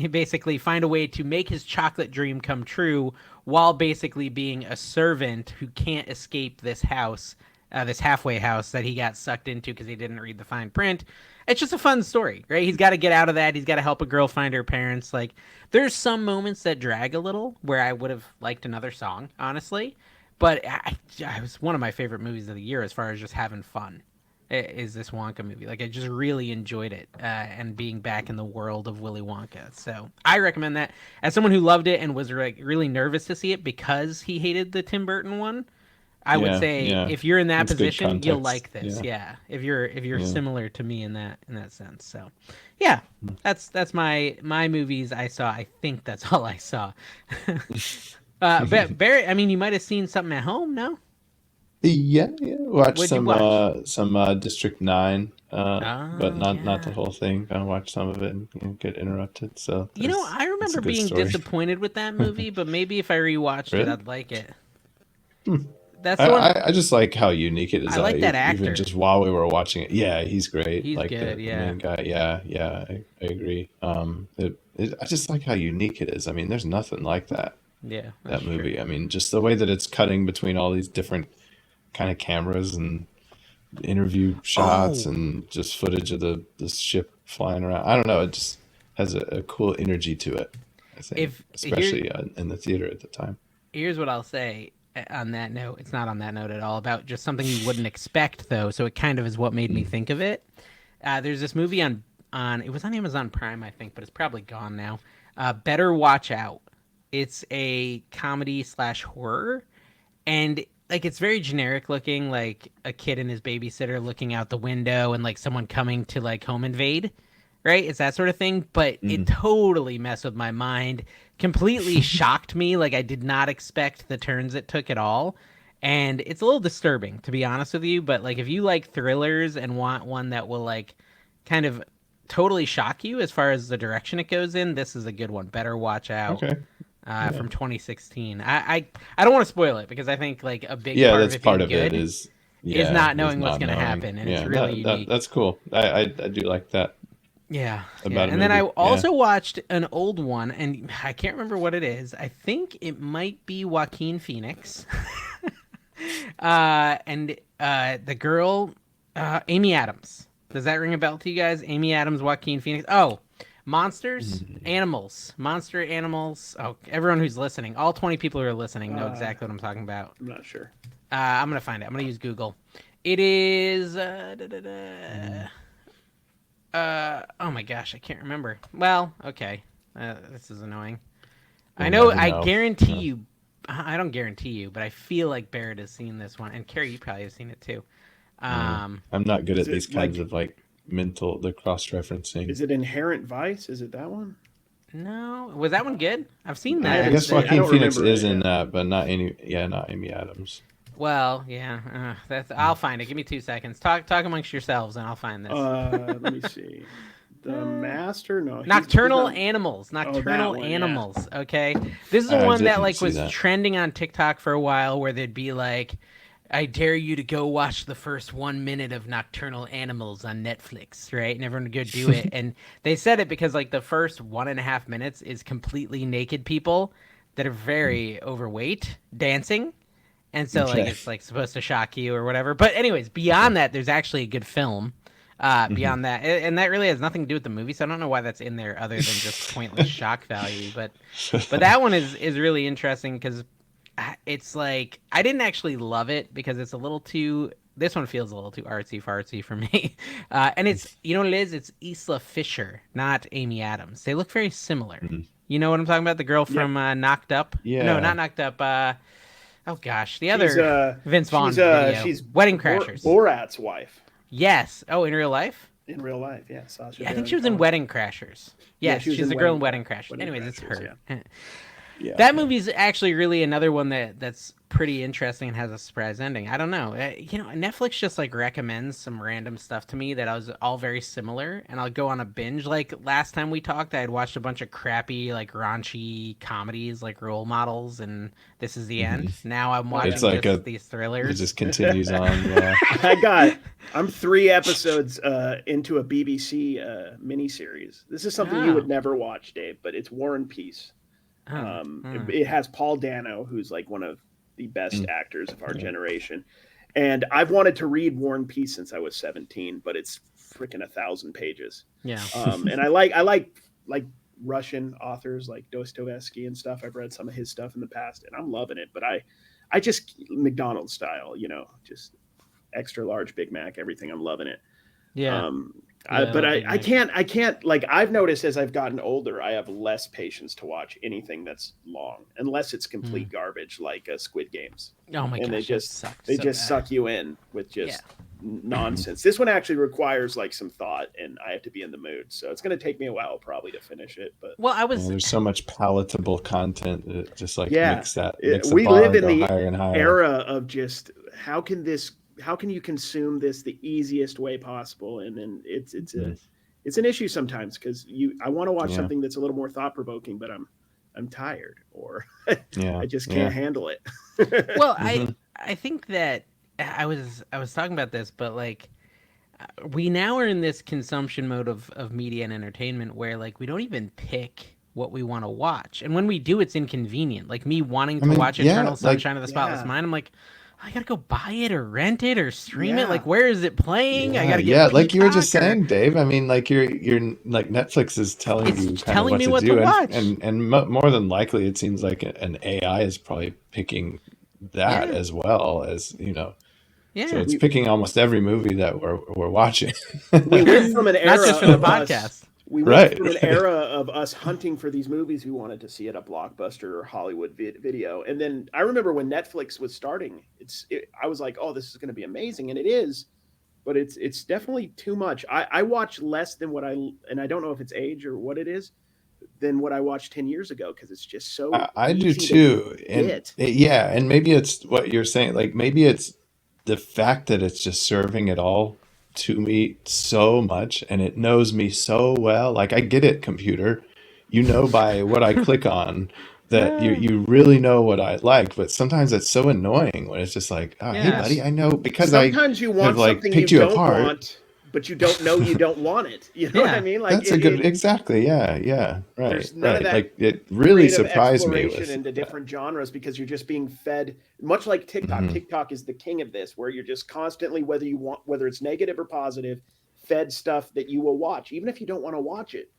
basically find a way to make his chocolate dream come true while basically being a servant who can't escape this house, this halfway house that he got sucked into because he didn't read the fine print. It's just a fun story, right? He's got to get out of that. He's got to help a girl find her parents. Like, there's some moments that drag a little where I would have liked another song, honestly. But it was one of my favorite movies of the year as far as just having fun. Is this Wonka movie. Like I just really enjoyed it and being back in the world of Willy Wonka. So I recommend that. As someone who loved it and was like really nervous to see it because he hated the Tim Burton one, I would say if you're in that position, you'll like this. Yeah. If you're similar to me in that sense. So yeah, that's my movies I saw. I think that's all I saw. But Barry, I mean, you might have seen something at home, no? Watch What'd you watch? some District 9, but Oh not the yeah. whole thing. I watch some of it and get interrupted. So I it's a remember good being story. disappointed with that movie, but maybe if I rewatched it, Really? I'd like it. Hmm. That's the one. I just like how unique it is. I like that Even actor. just while we were watching it, yeah, he's great. He's Like good. the Yeah. main guy, yeah, I agree. I just like how unique it is. I mean, there's nothing like Yeah, that's that true. movie. I mean, just the way that it's cutting between all these different kind of cameras and interview shots Oh, and just footage of the ship flying around. I don't know. It just has a cool energy to it, I think, if here especially in the theater at the time. here's what I'll say on that note. It's not on that note at all. About just something you wouldn't expect though. So it kind of is what made me Mm. think of it. There's this movie on it was on Amazon Prime, I think, but it's probably gone now. Better Watch Out. It's a comedy slash horror, and like it's very generic looking, like a kid and his babysitter looking out the window, and like someone coming to like home invade, right? It's that sort of thing. But it Mm. totally messed with my mind, completely shocked me. Like I did not expect the turns it took at all. And it's a little disturbing, to be honest with you. But like if you like thrillers and want one that will like kind of totally shock you as far as the direction it goes in, this is a good one. Better Watch Out. Okay. Yeah. From 2016. I don't want to spoil it because I think like a big Yeah, part of that's it part being of it good is not is knowing what's not going to knowing. happen, and it's Yeah, really unique. that's cool. I do like that Yeah, yeah. about a And then I movie. Yeah. also watched an old one, and I can't remember what it is. I think it might be Joaquin Phoenix, and the girl, Amy Adams. Does that ring a bell to you guys? Amy Adams, Joaquin Phoenix. Oh, monsters, Mm. animals, monster animals. Oh, everyone who's listening, all 20 people who are listening know Uh, exactly what I'm talking about. I'm not sure. I'm gonna find it. I'm gonna use Google. It is. Mm. Oh my gosh, I can't remember. Well, okay. This is annoying. I We'll know. never I know. guarantee Yeah. you. I don't guarantee you, but I feel like Barrett has seen this one, and Carrie, you probably have seen it too. Yeah. Um, I'm not good Is at these it kinds like? of like the cross referencing. Is it Inherent Vice? Is it that one? no, was that one good? I've seen I I that. haven't guess seen it. I Joaquin don't Phoenix remember is it. in Yeah. that, but not Amy Adams. Well, yeah. That's. I'll find it. Give me 2 seconds. Talk amongst yourselves, and I'll find this. Let me see. The Master? No, he's Nocturnal not. Animals. Oh, that Nocturnal one. Yeah. Animals. Okay. This is the I one that didn't like see was that. trending on TikTok for a while where they'd be like, I dare you to go watch the first 1 minute of Nocturnal Animals on Netflix, right? And everyone would go do it. And they said it because like the first 1.5 minutes is completely naked people that are very overweight dancing. And so like Okay. it's like supposed to shock you or whatever. But anyways, Okay. beyond that, there's actually a good film. Hmm. Beyond that, and that really has nothing to do with the movie, so I don't know why that's in there other than just pointless shock value. But that one is really interesting because it's like I didn't actually love it because it's a little too. This one feels a little too artsy fartsy for me, and it's you know what it is. It's Isla Fisher, not Amy Adams. They look very similar. Mhm. You know what I'm talking about? The girl Yep. from Knocked Up. No, Yeah. not Knocked Up. Oh gosh, the She's other Vince Vaughn video, she's Wedding Crashers. Borat's wife Yes. Oh, in real life? in real life. Yeah, Sasha Yeah, I think Baron she was in Cohen. Wedding Crashers. Yeah, Yes, she was she's in the girl in Wedding Wedding Crashers. Wedding Anyways, it's Crashers, her. Yeah. That movie's actually really another one that's pretty interesting and has a surprise ending. I don't know. Netflix just like recommends some random stuff to me that I was all very similar, and I'll go on a binge. Like last time we talked, I had watched a bunch of crappy, like raunchy comedies, like Role Models, and This Is the Hmm. End. Now I'm Yeah. watching It's like these it thrillers. just continues on. Yeah. I'm 3 episodes into a BBC miniseries. This is something you Oh, would never watch, Dave, but it's War and Peace. oh, hmm. It has Paul Dano, who's like one of the best Mm. actors of our Yeah. generation. And I've wanted to read War and Peace since I was 17, but it's freaking 1,000 pages. Yeah. And I like Russian authors like Dostoevsky and stuff. I've read some of his stuff in the past, and I'm loving it. But I just McDonald's style, just extra large Big Mac, everything. I'm loving it. Yeah. Um, Yeah, but Big I Mac. can't like I've noticed as I've gotten older, I have less patience to watch anything that's long, unless it's complete garbage like Squid Games, Oh my and gosh, that sucked they so just bad. suck you in with Yeah. just nonsense. This one actually requires like some thought, and I have to be in the mood, so it's going to take me a while probably to finish it. But Well, I Well, was there's so much palatable content that it just like yeah, makes the we bar live in go the higher and higher. era of just how can you consume this the easiest way possible? And then it's an issue sometimes, because I want to watch something that's a little more thought provoking, but I'm tired, or I just can't handle it. Well, I think that I was talking about this, but like we now are in this consumption mode of media and entertainment where like we don't even pick what we want to watch, and when we do, it's inconvenient. Like me wanting to watch Eternal Sunshine of the Spotless Mind, I'm like, I gotta go buy it or rent it or stream it. Like, where is it playing? I gotta get like you were just saying, Dave. I mean, like you're like Netflix is telling you kind of what to do, and more than likely, it seems like an AI is probably picking that as well as Yeah. So it's picking almost every movie that we're watching. We went from an era not just for the podcast. We went from an era of us hunting for these movies we wanted to see at a Blockbuster or Hollywood video. And then I remember when Netflix was starting, I was like, oh, this is going to be amazing. And it is, but it's definitely too much. I watch less than and I don't know if it's age or what it is, than what I watched 10 years ago, because it's just so I do too. And maybe it's what you're saying. Like maybe it's the fact that it's just serving it all to me so much, and it knows me so well. Like I get it, computer, by what I click on that you really know what I like. But sometimes it's so annoying when it's just like, hey buddy, I know, because sometimes you want something picked you don't want, but you don't know you don't want it. You know what I mean? Like that's exactly. Yeah. Right. There's none of that. Like it really surprised me into different genres, because you're just being fed, much like TikTok. Mm-hmm. TikTok is the king of this, where you're just constantly, whether it's negative or positive, fed stuff that you will watch, even if you don't want to watch it,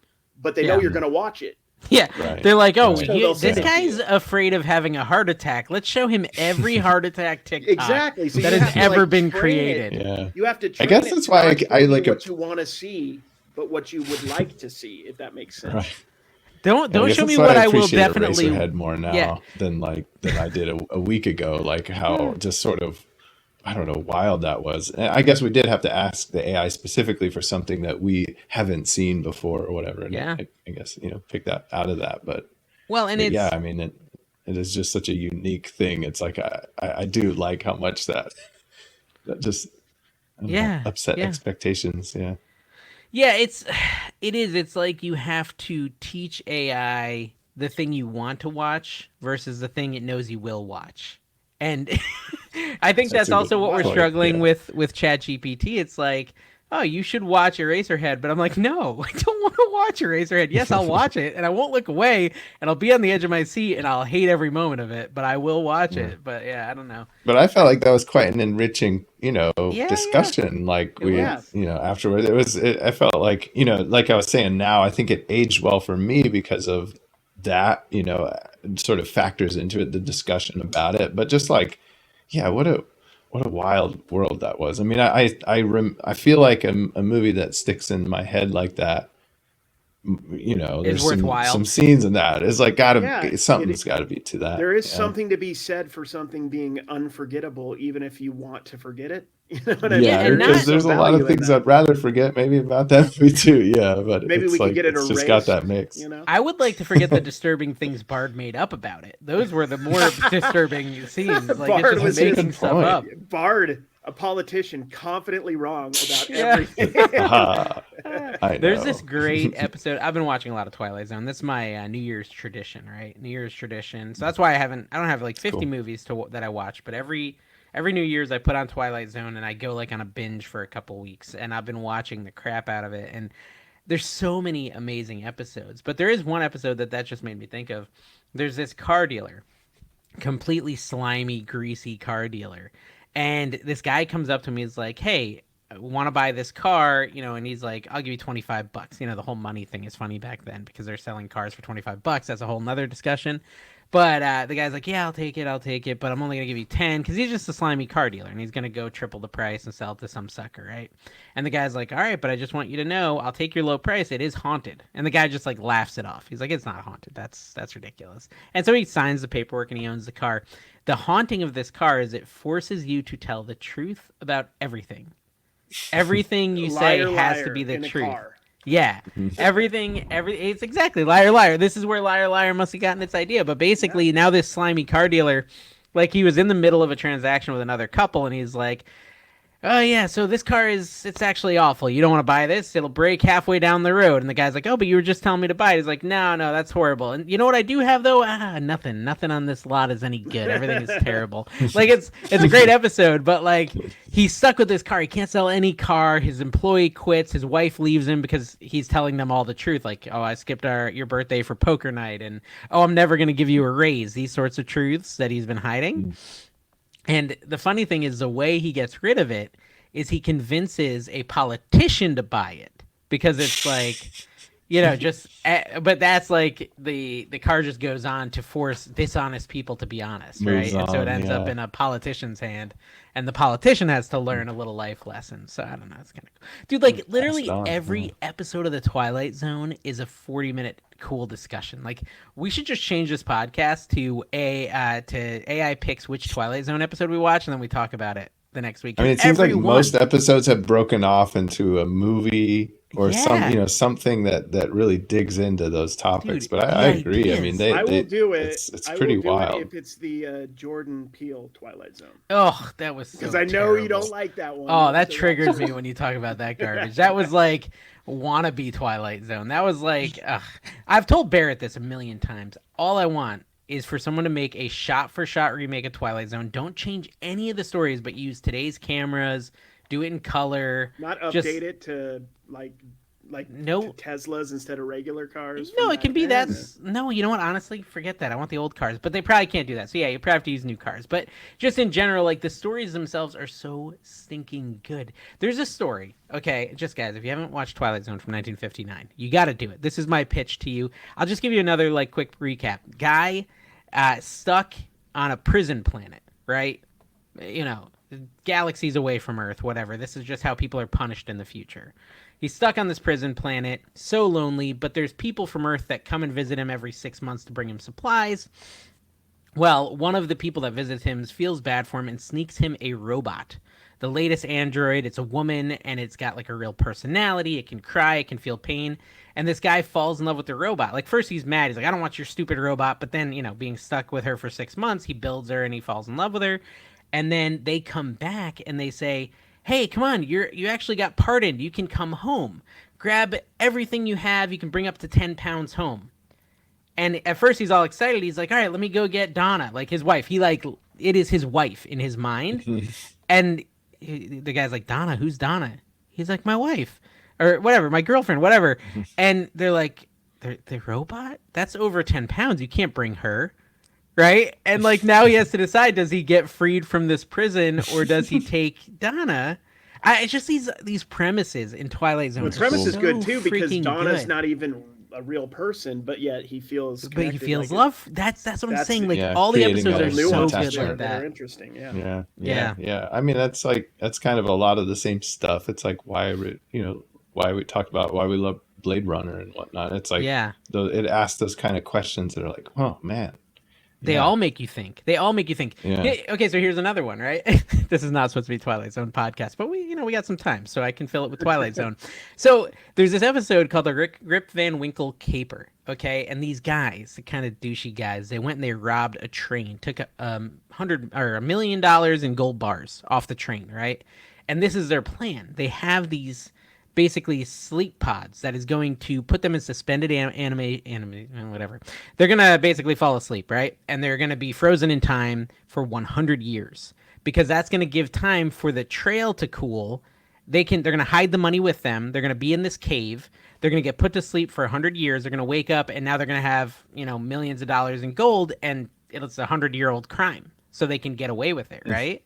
but they know you're going to watch it. Yeah, they're like, this guy's afraid of having a heart attack. Let's show him every heart attack TikTok so that has ever been created. Yeah. You have to train I guess that's why I like what you want to see, but what you would like to see, if that makes sense. Right. Don't show me what I will definitely Eraserhead more now than I did a week ago. Like how just sort of, I don't know, wild that was. And I guess we did have to ask the AI specifically for something that we haven't seen before or whatever. And I guess, pick that out of that. But I mean, it is just such a unique thing. It's like, I do like how much that just upset expectations. Yeah. Yeah, it is. It's like you have to teach AI the thing you want to watch versus the thing it knows you will watch. And I think that's also what we're struggling with ChatGPT. It's like, oh, you should watch Eraserhead. But I'm like, no, I don't want to watch Eraserhead. Yes, I'll watch it, and I won't look away, and I'll be on the edge of my seat, and I'll hate every moment of it, but I will watch it. But I don't know. But I felt like that was quite an enriching, discussion. Yeah. Like afterward, I felt like, like I was saying, now I think it aged well for me because of that, sort of factors into it, the discussion about it. But just like, what a wild world that was. I mean, I feel like a movie that sticks in my head like that, there's some scenes in that. It's like something's got to be to that. There is something to be said for something being unforgettable, even if you want to forget it. You know what I mean? Yeah, because there's a lot of things I'd rather forget maybe about that movie too. Yeah, but maybe we could get it erased. It's just got that mix. I would like to forget the disturbing things Bard made up about it. Those were the more disturbing scenes. Like Bard just making stuff up. Bard, a politician, confidently wrong about everything. There's this great episode. I've been watching a lot of Twilight Zone. That's my New Year's tradition, right? New Year's tradition. So that's why I don't have like 50 movies that I watch, but every New Year's I put on Twilight Zone and I go like on a binge for a couple weeks, and I've been watching the crap out of it. And there's so many amazing episodes, but there is one episode that just made me think of. There's this car dealer, completely slimy, greasy car dealer. And this guy comes up to me, he's like, hey, I want to buy this car, and he's like, I'll give you $25. The whole money thing is funny back then because they're selling cars for $25. That's a whole nother discussion. But the guy's like, yeah, I'll take it, but I'm only going to give you 10 because he's just a slimy car dealer, and he's going to go triple the price and sell it to some sucker, right? And the guy's like, all right, but I just want you to know, I'll take your low price. It is haunted. And the guy just like laughs it off. He's like, it's not haunted. That's ridiculous. And so he signs the paperwork and he owns the car. The haunting of this car is it forces you to tell the truth about everything. Everything you say has to be the truth. Yeah, everything, it's exactly liar, liar. This is where liar, liar must have gotten its idea. But basically, now this slimy car dealer Like he was in the middle of a transaction with another couple, and he's like, "Oh yeah, so this car it's actually awful. You don't want to buy this. It'll break halfway down the road." And the guy's like, "Oh, but you were just telling me to buy it." He's like, "No, that's horrible. And you know what I do have though? Nothing. Nothing on this lot is any good. Everything is terrible." Like it's a great episode, but like he's stuck with this car. He can't sell any car. His employee quits. His wife leaves him because he's telling them all the truth. Like, "Oh, I skipped your birthday for poker night," and "Oh, I'm never going to give you a raise." These sorts of truths that he's been hiding. And the funny thing is the way he gets rid of it is he convinces a politician to buy it because it's like, but that's like the car just goes on to force dishonest people to be honest, right? And so it ends up in a politician's hand, and the politician has to learn a little life lesson. So I don't know, it's kind of cool. Dude, like literally every episode of the Twilight Zone is a 40-minute cool discussion. Like we should just change this podcast to AI Pics which Twilight Zone episode we watch, and then we talk about it the next week. I mean, it seems like most episodes have broken off into a movie or something that really digs into those topics. Dude, but I agree. I mean, I will do it. It's pretty wild. If it's the Jordan Peele Twilight Zone. Oh, that was because I know you don't like that one. Oh, that triggers me when you talk about that garbage. That was like wannabe Twilight Zone. That was like, I've told Barrett this a million times. All I want is for someone to make a shot-for-shot remake of Twilight Zone. Don't change any of the stories, but use today's cameras. Do it in color. Not update it to like to Teslas instead of regular cars. No, it can be that. No, you know what? Honestly, forget that. I want the old cars, but they probably can't do that. So yeah, you probably have to use new cars. But just in general, like the stories themselves are so stinking good. There's a story. Okay, just guys, if you haven't watched Twilight Zone from 1959, you got to do it. This is my pitch to you. I'll just give you another like quick recap. Guy stuck on a prison planet, right? Galaxies away from Earth, whatever. This is just how people are punished in the future. He's stuck on this prison planet, so lonely, but there's people from Earth that come and visit him every 6 months to bring him supplies. Well, one of the people that visits him feels bad for him and sneaks him a robot. The latest android, it's a woman, and it's got like a real personality. It can cry, it can feel pain. And this guy falls in love with the robot. Like, first he's mad. He's like, I don't want your stupid robot. But then, being stuck with her for 6 months, he builds her and he falls in love with her. And then they come back and they say, hey, come on, you actually got pardoned. You can come home. Grab everything you have. You can bring up to 10 pounds home. And at first he's all excited. He's like, all right, let me go get Donna, like his wife. It is his wife in his mind. And the guy's like, Donna, who's Donna? He's like, my wife. Or whatever, my girlfriend, whatever. And they're like, the robot? That's over 10 pounds. You can't bring her. Right? And like now he has to decide, does he get freed from this prison or does he take Donna? It's just these premises in Twilight Zone. The premise is good too because Donna's not even a real person, but yet he feels connected. But he feels love. That's what I'm saying. Like all the episodes are so good like that. They're interesting. Yeah. I mean, that's kind of a lot of the same stuff. It's like why we talk about why we love Blade Runner and whatnot. It's like it asks those kind of questions that are like, oh man. They all make you think. Yeah. Okay, so here's another one, right? This is not supposed to be Twilight Zone podcast, but we got some time, so I can fill it with Twilight Zone. So there's this episode called the Rip Van Winkle Caper, okay? And these guys, the kind of douchey guys, they went and they robbed a train, took $1 million in gold bars off the train, right? And this is their plan. They have these basically sleep pods that is going to put them in suspended whatever. They're going to basically fall asleep, right? And they're going to be frozen in time for 100 years because that's going to give time for the trail to cool. They're going to hide the money with them. They're going to be in this cave. They're going to get put to sleep for 100 years. They're going to wake up and now they're going to have, millions of dollars in gold and it's a 100-year-old crime. So they can get away with it, right?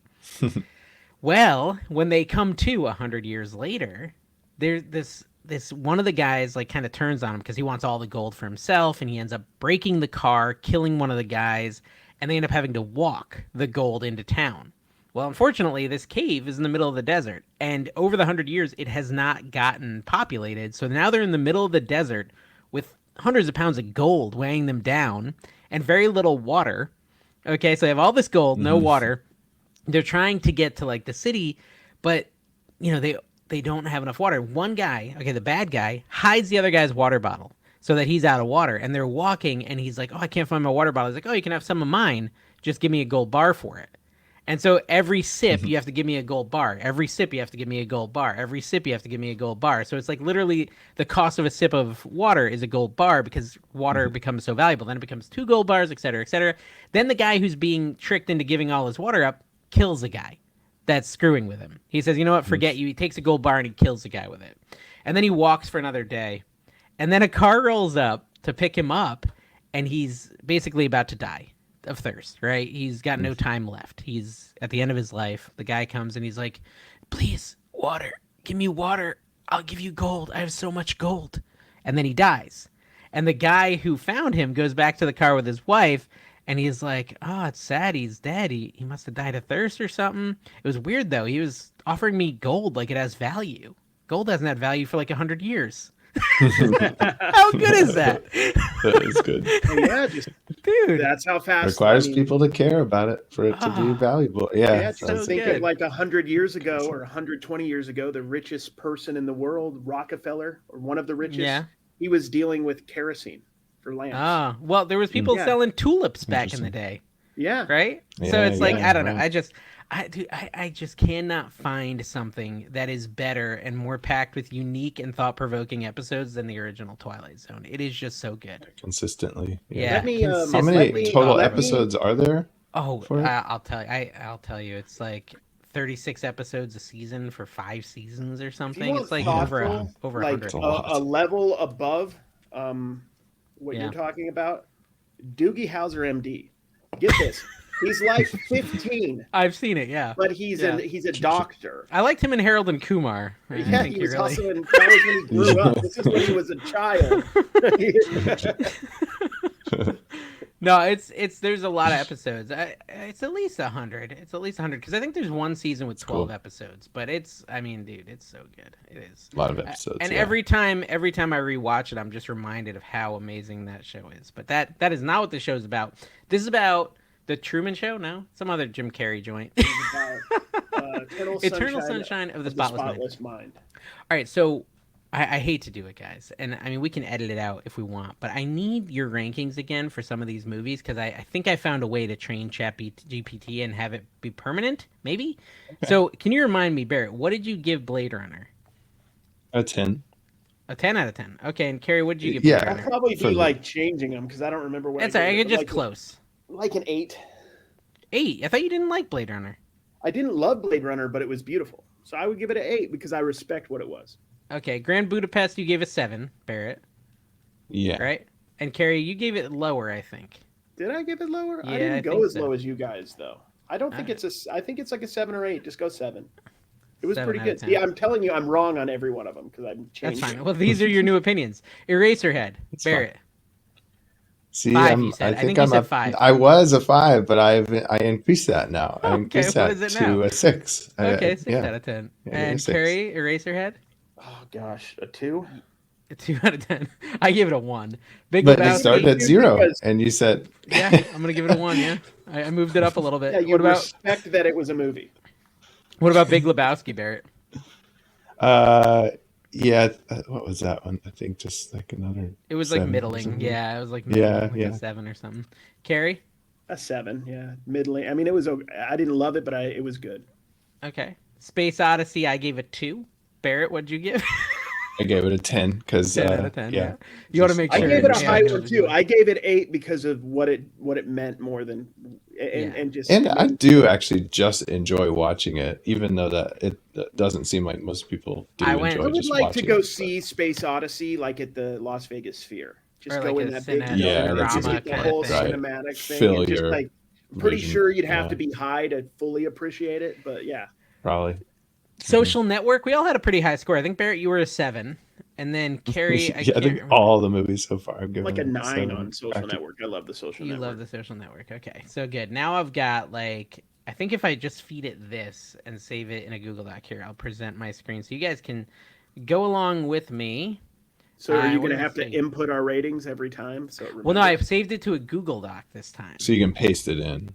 Well, when they come to 100 years later, there's this one of the guys like kind of turns on him because he wants all the gold for himself and he ends up breaking the car, killing one of the guys, and they end up having to walk the gold into town. Well, unfortunately, this cave is in the middle of the desert, and over the 100 years, it has not gotten populated. So now they're in the middle of the desert with hundreds of pounds of gold weighing them down and very little water. Okay, so they have all this gold, no water. They're trying to get to like the city, but they don't have enough water. One guy, the bad guy, hides the other guy's water bottle so that he's out of water. And they're walking, and he's like, oh, I can't find my water bottle. He's like, oh, you can have some of mine. Just give me a gold bar for it. And so every sip, you have to give me a gold bar. Every sip, you have to give me a gold bar. Every sip, you have to give me a gold bar. So it's like literally the cost of a sip of water is a gold bar because water becomes so valuable. Then it becomes 2 gold bars, et cetera, et cetera. Then the guy who's being tricked into giving all his water up kills a guy that's screwing with him. He says, you know what, forget you. He takes a gold bar and he kills the guy with it. And then he walks for another day. And then a car rolls up to pick him up, and he's basically about to die of thirst, right? He's got no time left. He's at the end of his life. The guy comes and he's like, please, water. Give me water. I'll give you gold. I have so much gold. And then he dies. And the guy who found him goes back to the car with his wife, and he's like, oh, it's sad he's dead. He must have died of thirst or something. It was weird, though. He was offering me gold like it has value. Gold hasn't had value for like 100 years. How good is that? That is good. Yeah, just dude, that's how fast it requires people to care about it for it to be valuable. Yeah, so think of like 100 years ago or 120 years ago, the richest person in the world, Rockefeller, or one of the richest, he was dealing with kerosene for lamps. Well, there was people selling tulips back in the day. Yeah, right. So it's like I don't know. I just cannot find something that is better and more packed with unique and thought-provoking episodes than the original Twilight Zone. It is just so good. Consistently. Yeah. How many total episodes are there? Oh, I'll tell you. I'll tell you. It's like 36 episodes a season for 5 seasons or something. It's like over 100. A level above what you're talking about. Doogie Howser, MD. Get this. He's like 15. I've seen it, yeah. But he's a doctor. I liked him in Harold and Kumar. Yeah, he was also in. That was when he grew up. This is when he was a child. No, it's there's a lot of episodes. It's at least 100. It's at least 100 because I think there's one season with 12 episodes. But I mean, dude, it's so good. It is a lot of episodes. And every time I rewatch it, I'm just reminded of how amazing that show is. But that is not what the show's about. This is about The Truman Show. No, some other Jim Carrey joint. Eternal Sunshine of the Spotless Mind. All right, so I hate to do it, guys, and I mean we can edit it out if we want, but I need your rankings again for some of these movies because I think I found a way to train ChatGPT and have it be permanent, maybe. Okay. So can you remind me, Barrett, what did you give Blade Runner? A 10. A 10 out of 10. Okay, and Carrie, what did you give Blade Runner? I'll probably be like changing them because I don't remember what. That's all right. I get just close. Like an 8. 8? I thought you didn't like Blade Runner. I didn't love Blade Runner, but it was beautiful. So I would give it an 8 because I respect what it was. Okay, Grand Budapest, you gave a 7, Barrett. Yeah. Right? And Carrie, you gave it lower, I think. Did I give it lower? Yeah, I didn't go as low as you guys, though. I don't think I think it's like a 7 or 8. Just go 7. It was pretty good. Yeah, I'm telling you, I'm wrong on every one of them because I'm changing. That's fine. Well, these are your new opinions. Eraserhead, Barrett. Fine. See, 5, you said. I think I'm you said 5. I was a 5, but I increased that now. I increased that to a 6. Okay, 6 out of 10. Yeah, and Carrie, Eraserhead? Oh gosh, a 2. A 2 out of 10. I gave it a 1. Big but Lebowski, it started at 0, and you said, "Yeah, I'm gonna give it a 1." Yeah, I moved it up a little bit. Yeah, you respect that it was a movie. What about Big Lebowski, Barrett? Yeah, what was that one? I think just like another. It was like middling. Yeah, it was like middling, like a 7 or something. Carrie? A 7. Yeah, middling. I mean, it was. I didn't love it, but it was good. Okay. Space Odyssey, I gave it 2. Barrett, what'd you give? I gave it a 10 because 10 out of 10. Yeah. You want to make sure. I gave it a high one too. I gave it 8 because of what it meant more than and I do actually just enjoy watching it, even though that it doesn't seem like most people do. I would like to go see Space Odyssey like at the Las Vegas Sphere. Just go in that big the whole cinematic thing. Fill and just your like pretty sure you'd have to be high to fully appreciate it, but yeah. Probably. Social Network, we all had a pretty high score. I think Barrett, you were a 7, and then Carrie. I think all the movies so far have given like a 9 on Social Network. I love the Social Network. You love the Social Network. Okay, so good. Now I've got like I think if I just feed it this and save it in a Google Doc here, I'll present my screen so you guys can go along with me. So are you going to have to input our ratings every time? Well, no, I've saved it to a Google Doc this time. So you can paste it in.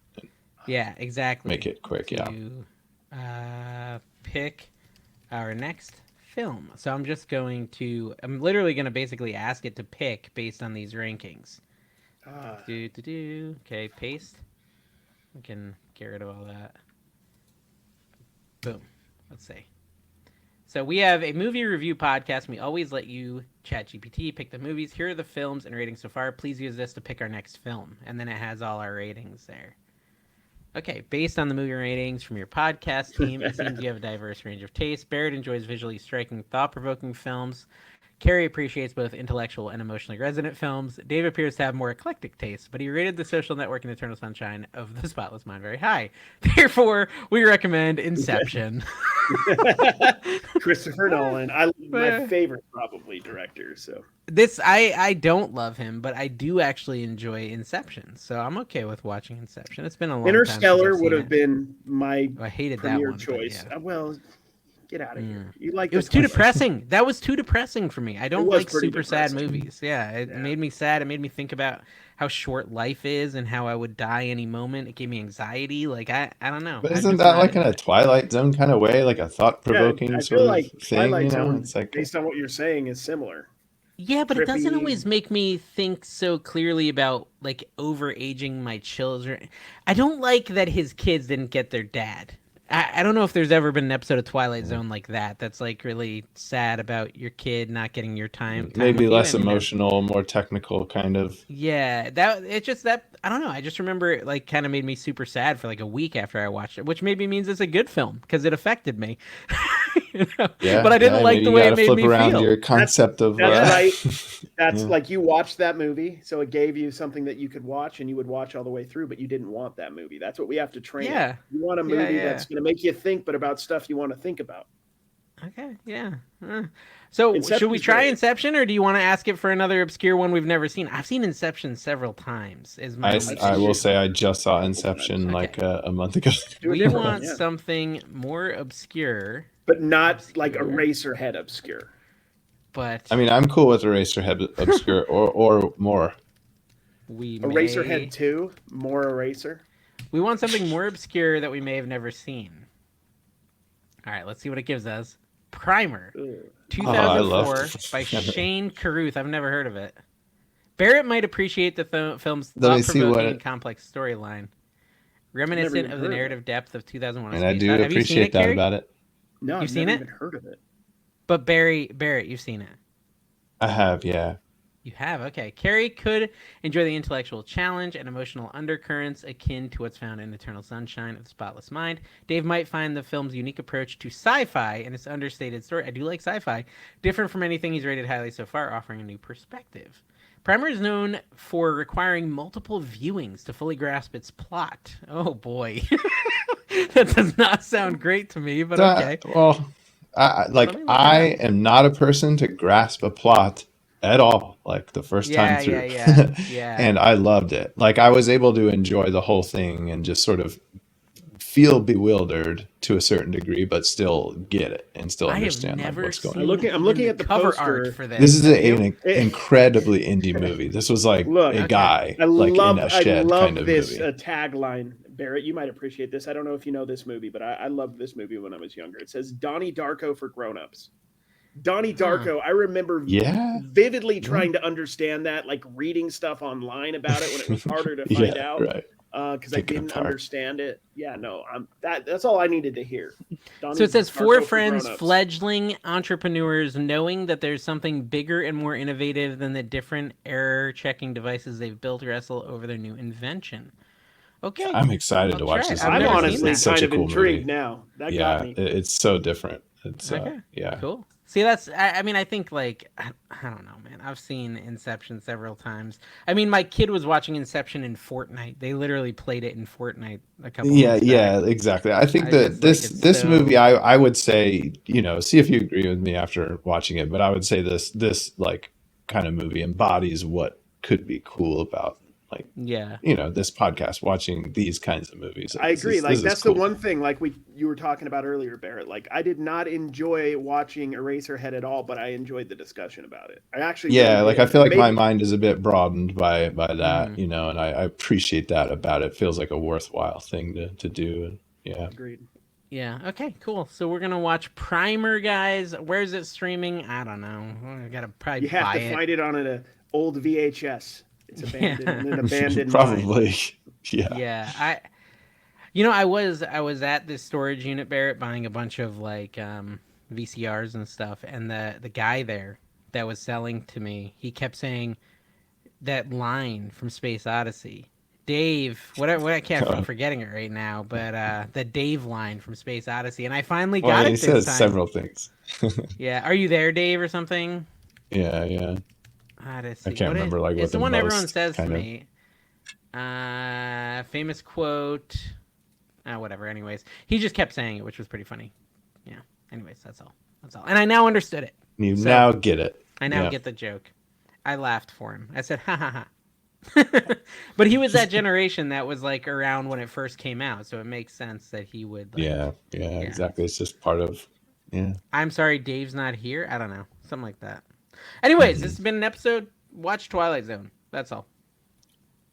Yeah, exactly. Make it quick. Yeah. Pick our next film. So I'm literally going to basically ask it to pick based on these rankings. Okay, paste. We can get rid of all that. Boom. Let's see. So we have a movie review podcast, and we always let you, ChatGPT, pick the movies. Here are the films and ratings so far. Please use this to pick our next film. And then it has all our ratings there. Okay, based on the movie ratings from your podcast team, it seems you have a diverse range of tastes. Barrett enjoys visually striking, thought-provoking films. Carrie appreciates both intellectual and emotionally resonant films. Dave appears to have more eclectic tastes, but he rated The Social Network and Eternal Sunshine of the Spotless Mind very high. Therefore, we recommend Inception. Christopher Nolan, my favorite probably director. So this, I don't love him, but I do actually enjoy Inception. So I'm okay with watching Inception. It's been a long time. Interstellar would have been my I hated premier that one, choice. Yeah. Well, get out of here. You like it was too depressing. That was too depressing for me. I don't like super sad movies. Yeah, it made me sad. It made me think about how short life is and how I would die any moment. It gave me anxiety. Like I don't know. But isn't that like in a Twilight Zone kind of way, like a thought-provoking sort of thing? Twilight Zone, it's like, based on what you're saying, is similar. Yeah, but it doesn't always make me think so clearly about like overaging my children. I don't like that his kids didn't get their dad. I don't know if there's ever been an episode of Twilight Zone like that. That's like really sad about your kid not getting your time. Maybe less emotional, more technical kind of. Yeah, I don't know. I just remember it like kind of made me super sad for like a week after I watched it, which maybe means it's a good film because it affected me. Yeah, but I didn't like the way it made me feel. Your concept that's right. That's like you watched that movie, so it gave you something that you could watch and you would watch all the way through, but you didn't want that movie. That's what we have to train. Yeah, you want a movie that's going to make you think, but about stuff you want to think about. Okay, yeah. So should we try Inception, or do you want to ask it for another obscure one we've never seen? I've seen Inception several times. I will say I just saw Inception like a month ago. We want something more obscure. But not like Eraserhead obscure. But I mean, I'm cool with Eraserhead obscure or more. Eraserhead 2, more Eraser. We want something more obscure that we may have never seen. All right, let's see what it gives us. Primer, 2004 by Shane Carruth. I've never heard of it. Barrett might appreciate the film's thought-provoking and complex storyline, reminiscent of the narrative depth of 2001. And I do appreciate that about it. No, you've seen it? Even heard of it. But Barrett, you've seen it. I have, yeah. You have? Okay. Carrie could enjoy the intellectual challenge and emotional undercurrents akin to what's found in Eternal Sunshine of the Spotless Mind. Dave might find the film's unique approach to sci-fi and its understated story. I do like sci-fi. Different from anything he's rated highly so far, offering a new perspective. Primer is known for requiring multiple viewings to fully grasp its plot. Oh, boy. That does not sound great to me, but okay. Well, I am not a person to grasp a plot at all, like the first time through. Yeah. And I loved it. Like I was able to enjoy the whole thing and just sort of feel bewildered to a certain degree, but still get it and still understand what's going on. I'm looking at the cover poster. art for this. This is an incredibly indie movie. This was like a guy in a shed kind of this movie. Tagline. Barrett, you might appreciate this. I don't know if you know this movie, but I loved this movie when I was younger. It says Donnie Darko for grown-ups. Donnie Darko, I remember vividly trying to understand that, like reading stuff online about it when it was harder to find out. Right. Because I didn't understand it. Yeah, no, that's all I needed to hear. So it says four friends, fledgling entrepreneurs, knowing that there's something bigger and more innovative than the different error-checking devices they've built, wrestle over their new invention. Okay, I'm excited to watch this. I'm honestly kind of cool intrigued now. That got me. It's so different. It's cool. See, I mean, I think like I don't know, man. I've seen Inception several times. I mean, my kid was watching Inception in Fortnite. They literally played it in Fortnite a couple. Yeah, exactly. I think that this movie, I would say, see if you agree with me after watching it, but I would say this like kind of movie embodies what could be cool about. Like, this podcast, watching these kinds of movies. I agree. That's cool. The one thing, like you were talking about earlier, Barrett. Like, I did not enjoy watching Eraserhead at all, but I enjoed the discussion about it. I actually, I feel like my mind is a bit broadened by that, and I appreciate that about it. Feels like a worthwhile thing to do. And agreed. Yeah. Okay. Cool. So we're gonna watch Primer, guys. Where's it streaming? I don't know. I gotta probably you have to find it on an old VHS. It's abandoned in an abandoned probably mine. Yeah. You know, I was at this storage unit, Barrett, buying a bunch of like VCRs and stuff, and the guy there that was selling to me, he kept saying that line from Space Odyssey. Dave, what I can't, I'm forgetting it right now, but the Dave line from Space Odyssey, and I finally got it this time. He says several things. Yeah, are you there, Dave, or something? Yeah. I can't remember like what it's the one everyone says to of... me. Famous quote. Whatever. Anyways, he just kept saying it, which was pretty funny. Yeah. Anyways, that's all. And I now understood it. You now get it. I now get the joke. I laughed for him. I said, ha ha ha. But he was that generation that was like around when it first came out, so it makes sense that he would. Like, yeah, exactly. It's just part of. Yeah. I'm sorry, Dave's not here. I don't know, something like that. Anyways, this has been an episode. Watch Twilight Zone. That's all.